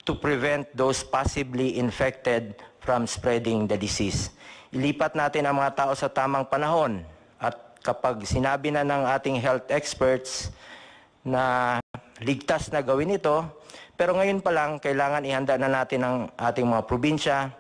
to prevent those possibly infected from spreading the disease. Ilipat natin ang mga tao sa tamang panahon at kapag sinabi na ng ating health experts na ligtas na gawin ito, pero ngayon pa lang kailangan ihanda na natin ang ating mga probinsya.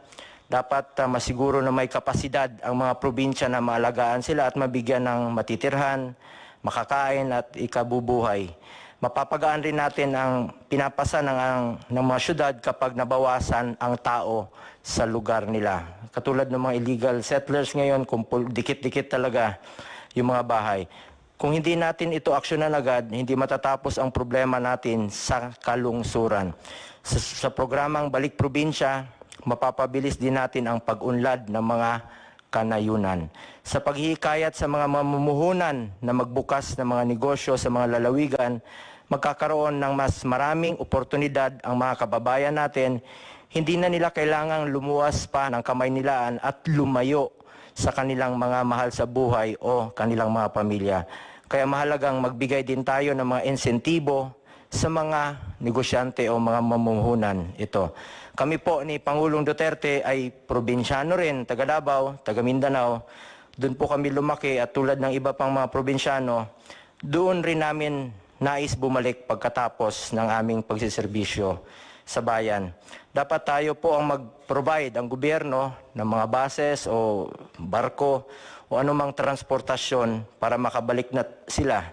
Dapat masiguro na may kapasidad ang mga probinsya na maalagaan sila at mabigyan ng matitirhan, makakain at ikabubuhay. Mapapagaan rin natin ang pinapasa ng mga syudad kapag nabawasan ang tao sa lugar nila. Katulad ng mga illegal settlers ngayon, dikit-dikit talaga yung mga bahay. Kung hindi natin ito aksyonan agad, hindi matatapos ang problema natin sa kalungsuran. Sa programang Balik Probinsya, mapapabilis din natin ang pag-unlad ng mga kanayunan. Sa paghihikayat sa mga mamumuhunan na magbukas ng mga negosyo sa mga lalawigan, magkakaroon ng mas maraming oportunidad ang mga kababayan natin. Hindi na nila kailangang lumuwas pa ng Kamaynilaan at lumayo sa kanilang mga mahal sa buhay o kanilang mga pamilya. Kaya mahalagang magbigay din tayo ng mga insentibo sa mga negosyante o mga mamumuhunan ito. Kami po ni Pangulong Duterte ay probinsyano rin, taga Davao, taga Mindanao. Doon po kami lumaki at tulad ng iba pang mga probinsyano, doon rin namin nais bumalik pagkatapos ng aming pagsiservisyo sa bayan. Dapat tayo po ang mag-provide ang gobyerno ng mga buses o barko o anumang transportasyon para makabalik na sila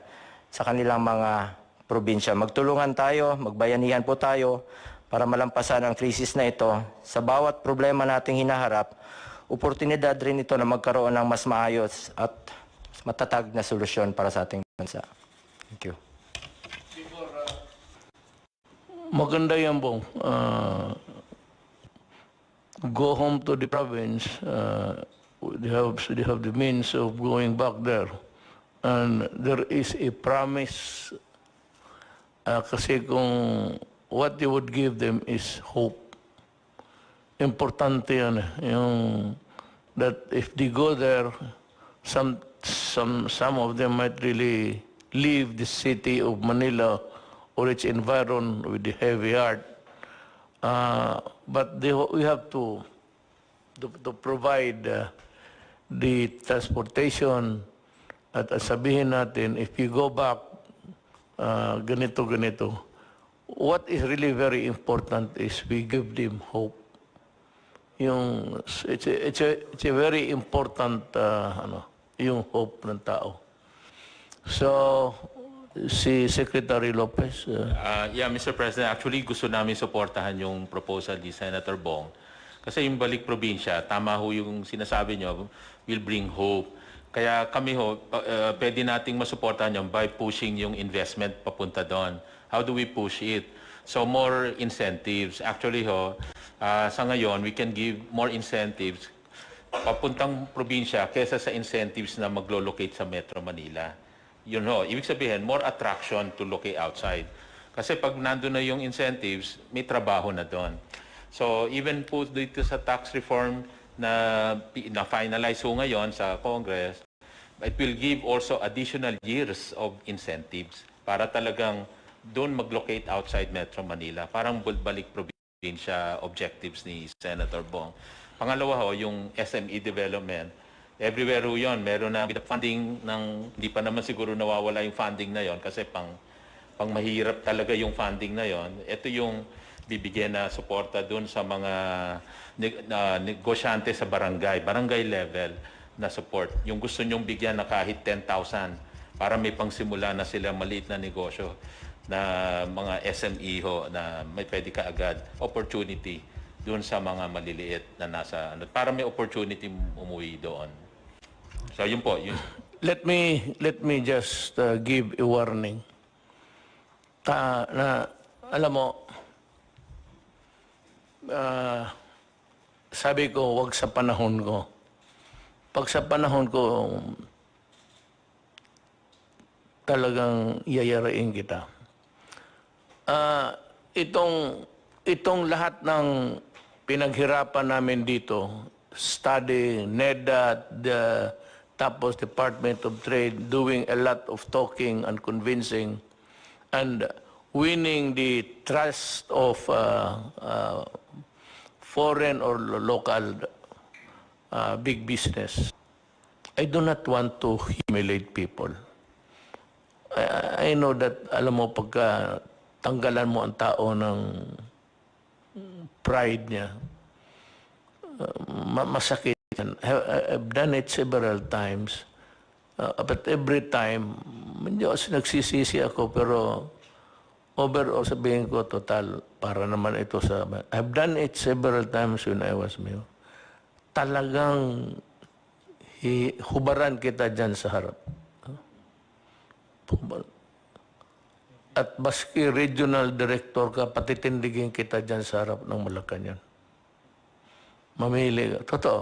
sa kanilang mga probinsya. Magtulungan tayo, magbayanihan po tayo para malampasan ang krisis na ito. Sa bawat problema nating hinaharap, oportunidad rin ito na magkaroon ng mas maayos at matatag na solusyon para sa ating bansa. Thank you. Maganda yan, Buong. Go home to the province. They have the means of going back there. And there is a promise kasi kung what you would give them is hope. Importante yan. Yung that if they go there, some of them might really leave the city of Manila or its environment with the heavy heart. But we have to provide the transportation at sabihin natin, if you go back, ganito. What is really very important is we give them hope. It's a very important yung hope ng tao. So si Secretary Lopez. Yeah, Mr. President, actually gusto namin suportahan yung proposal ni Senator Buong. Kasi yung balik probinsya, tama ho yung sinasabi nyo, will bring hope. Kaya kami pwede nating masuportahan yun by pushing yung investment papunta doon. How do we push it? So more incentives. Actually sa ngayon, we can give more incentives papuntang probinsya kesa sa incentives na maglo-locate sa Metro Manila. Yun ibig sabihin, more attraction to locate outside. Kasi pag nandun na yung incentives, may trabaho na doon. So even po dito sa tax reform na finalize ngayon sa Congress, it will give also additional years of incentives para talagang doon mag-locate outside Metro Manila. Parang balik probinsya objectives ni Senator Bong. Pangalawa yung SME development. Everywhere yun, meron na funding hindi pa naman siguro nawawala yung funding na yon kasi pang mahirap talaga yung funding na yon. Ito yung bibigyan na suporta doon sa mga negosyante sa barangay level na support. Yung gusto nyong bigyan na kahit 10,000 para may pangsimula na sila maliit na negosyo na mga SME na may pwede ka agad opportunity doon sa mga maliliit na nasa para may opportunity umuwi doon. So yun po. Let me just give a warning. Alam mo, sabi ko, wag sa panahon ko. Pag sa panahon ko, talagang yayarain kita. Itong lahat ng pinaghirapan namin dito, study, NEDA, tapos Department of Trade, doing a lot of talking and convincing, and winning the trust of foreign or local big business. I do not want to humiliate people. I know that, alam mo, pagka tanggalan mo ang tao ng pride niya, masakit yan. I've done it several times. But every time, medyo nagsisisi ako, pero overall sabihin ko, total, para naman ito sa... I've done it several times when I was mayor. Talagang hubaran kita dyan sa harap. At baski regional director ka, patitindigin kita dyan sa harap ng Malacanang. Mamili ka. Totoo.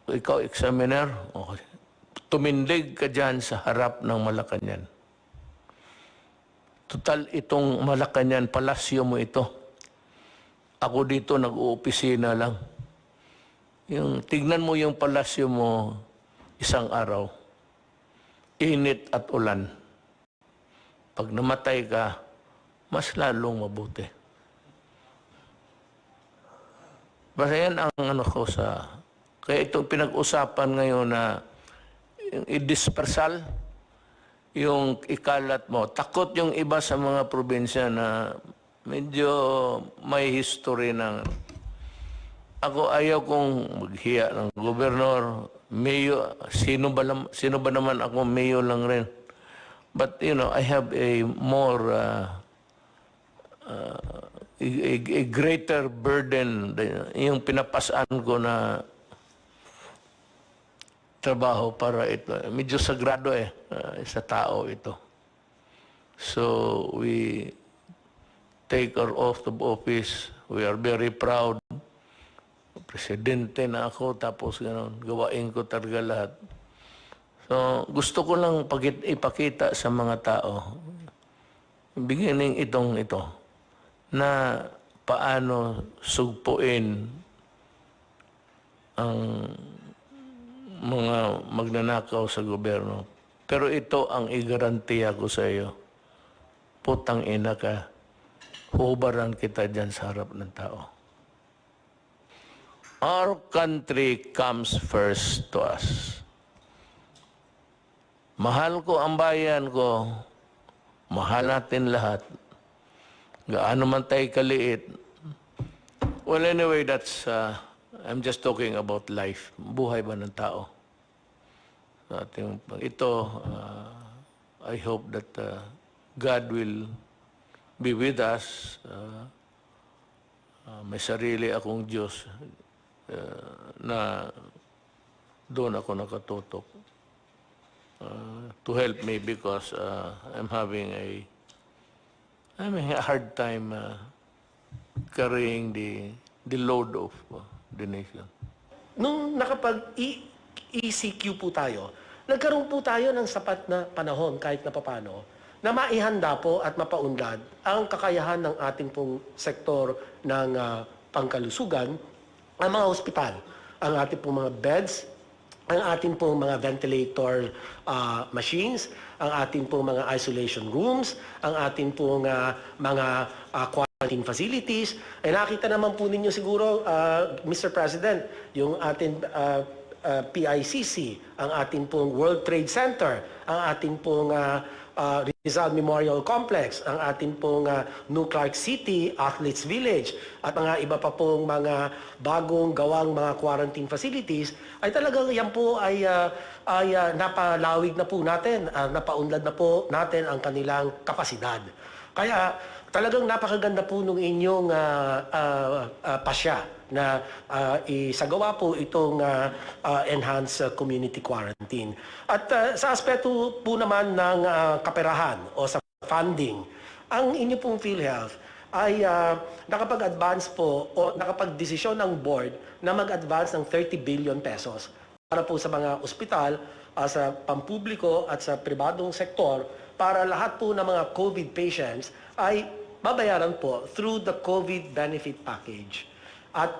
Ikaw, examiner, okay. Tumindig ka dyan sa harap ng Malacanang. Total, itong Malacanang, palasyo mo ito. Ako dito, nag-uopisina lang. Tignan mo yung palasyo mo isang araw. Init at ulan. Pag namatay ka, mas lalong mabuti. Basta yan ang ko sa... Kaya itong pinag-usapan ngayon na yung i-dispersal, yung ikalat mo. Takot yung iba sa mga probinsya na medyo may history ng... Ako ayaw kong maghiya ng gobernador, mayor, sino ba naman ako, mayor lang rin. But, I have a more, a greater burden, yung pinapasaan ko na trabaho para ito. Medyo sagrado sa tao ito. So, we take our oath of office. We are very proud. Presidente na ako, tapos gawain ko talaga lahat. So, gusto ko lang ipakita sa mga tao, beginning ito, na paano sugpuin ang mga magnanakaw sa gobyerno. Pero ito ang igarantiya ko sa iyo. Putang ina ka, hubaran kita dyan sa harap ng tao. Our country comes first to us. Mahal ko ang bayan ko, mahal natin lahat. Gaano man tayo kaliit. Well, anyway, I'm just talking about life. Buhay ba ng tao? Ito, I hope that God will be with us. May sarili akong Diyos na doon ako nakatutok to help me because I'm having a hard time carrying the load of the nation. Nung nakapag-ECQ po tayo, nagkaroon po tayo ng sapat na panahon kahit na papano na maihanda po at mapaunlad ang kakayahan ng ating pong sektor ng pangkalusugan, ang mga ospital, ang ating pong mga beds, ang ating pong mga ventilator machines, ang ating pong mga isolation rooms, ang ating pong mga quarantine facilities. Ay nakita naman po ninyo siguro, Mr. President, yung ating PICC, ang ating pong World Trade Center, ang ating pong Rizal Memorial Complex, ang ating pong New Clark City Athletes Village, at mga iba pa pong mga bagong gawang mga quarantine facilities, ay talagang yan po ay napalawig na po natin, napaunlad na po natin ang kanilang kapasidad. Kaya talagang napakaganda po nung inyong pasya na isagawa po itong enhanced community quarantine. At sa aspeto po naman ng kaperahan o sa funding, ang inyo pong PhilHealth ay nakapag-advance po o nakapag-desisyon ng board na mag-advance ng 30 billion pesos para po sa mga ospital, sa pampubliko at sa pribadong sektor, para lahat po ng mga COVID patients ay babayaran po through the COVID benefit package. At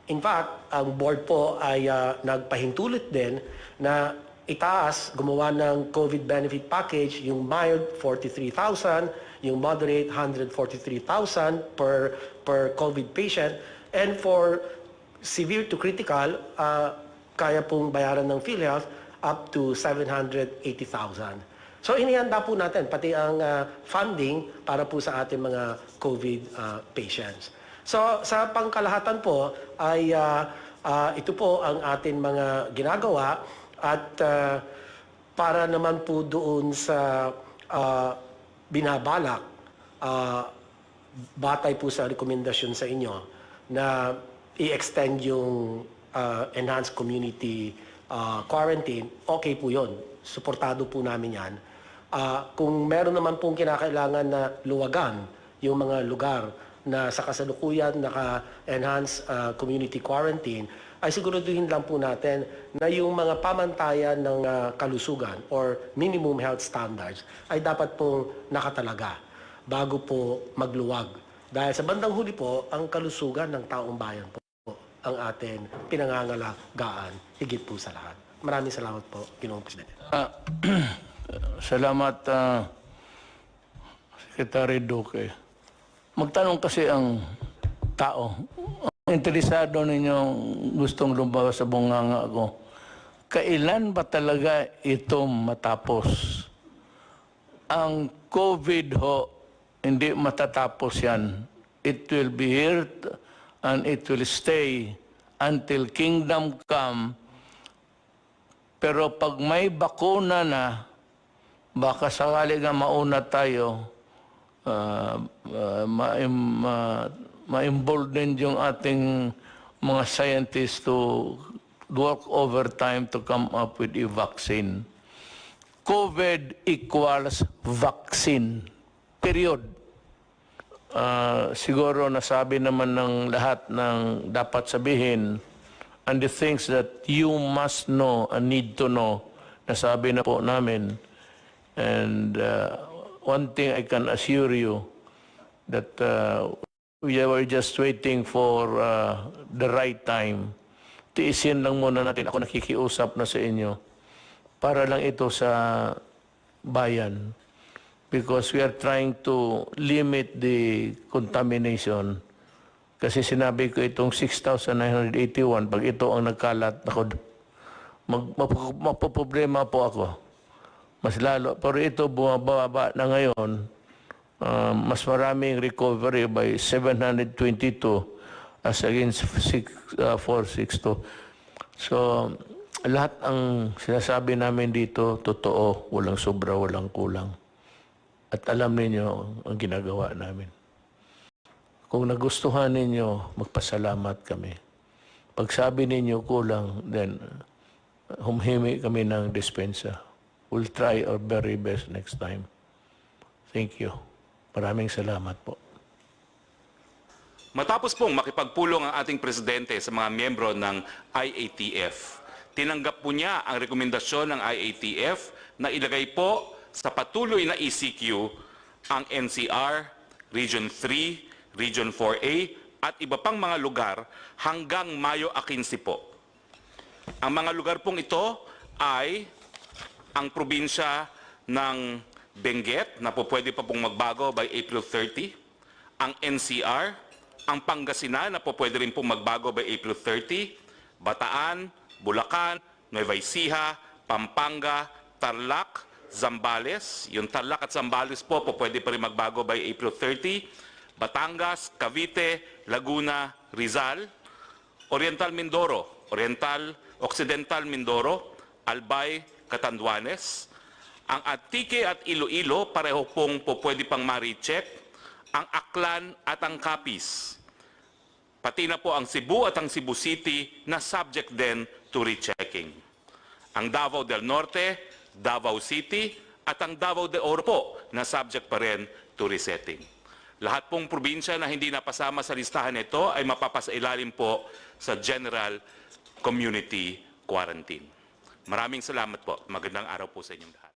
in fact, ang board po ay nagpahintulot din na itaas, gumawa ng COVID benefit package, yung mild 43,000, yung moderate 143,000 per COVID patient, and for severe to critical, kaya pong bayaran ng PhilHealth up to 780,000. So inihanda po natin pati ang funding para po sa ating mga COVID patients. So sa pangkalahatan po ay ito po ang ating mga ginagawa, at para naman po doon sa binabalak, batay po sa rekomendasyon sa inyo na i-extend yung enhanced community quarantine, okay po yun. Suportado po namin yan. Kung meron naman pong kinakailangan na luwagan yung mga lugar na sa kasalukuyan naka-enhance community quarantine, ay siguraduhin lang po natin na yung mga pamantayan ng kalusugan or minimum health standards ay dapat pong nakatalaga bago po magluwag. Dahil sa bandang huli po, ang kalusugan ng taong bayan po ang atin pinangangalagaan higit po sa lahat. Maraming salamat po, Ginoong Presidente. Salamat, Secretary Duque. Magtanong kasi ang tao. Ang interesado ninyong gustong lumabas sa bunganga ko, kailan ba talaga ito matapos? Ang COVID ho, hindi matatapos yan. It will be here and it will stay until kingdom come. Pero pag may bakuna na, baka sakali nga mauna tayo, ma-embolden yung ating mga scientists to work overtime to come up with a vaccine. COVID equals vaccine. Period. Siguro nasabi naman ng lahat ng dapat sabihin, and the things that you must know and need to know, nasabi na po namin. And one thing I can assure you, that we were just waiting for the right time. Tiisin lang muna natin. Ako nakikiusap na sa inyo para lang ito sa bayan. Because we are trying to limit the contamination. Kasi sinabi ko itong 6,981, pag ito ang nagkalat, mapoproblema po ako. Mas lalo. Pero ito bumababa na ngayon, mas maraming recovery by 722 as against 462. So, lahat ang sinasabi namin dito, totoo, walang sobra, walang kulang. At alam ninyo ang ginagawa namin. Kung nagustuhan ninyo, magpasalamat kami. Pag sabi ninyo kulang, then humhimi kami ng dispensa. We'll try our very best next time. Thank you. Maraming salamat po. Matapos pong makipagpulong ang ating presidente sa mga miyembro ng IATF, tinanggap po niya ang rekomendasyon ng IATF na ilagay po sa patuloy na ECQ ang NCR, Region 3, Region 4A at iba pang mga lugar hanggang Mayo 15 po. Ang mga lugar pong ito ay ang probinsya ng Benguet na po pwede pa pong magbago by April 30, ang NCR, ang Pangasinan na po pwede rin pong magbago by April 30, Bataan, Bulacan, Nueva Ecija, Pampanga, Tarlac, Zambales. Yung Tarlac at Zambales po pwede pa rin magbago by April 30. Batangas, Cavite, Laguna, Rizal, Oriental Mindoro, Occidental Mindoro, Albay, Catanduanes. Ang Antique at Iloilo pareho pong pwede pang ma-recheck. Ang Aklan at ang Capiz. Pati na po ang Cebu at ang Cebu City na subject din to rechecking. Ang Davao del Norte, Davao City, at ang Davao de Oro po na subject pa rin to resetting. Lahat pong probinsya na hindi napasama sa listahan nito ay mapapasailalim po sa General Community Quarantine. Maraming salamat po. Magandang araw po sa inyong lahat.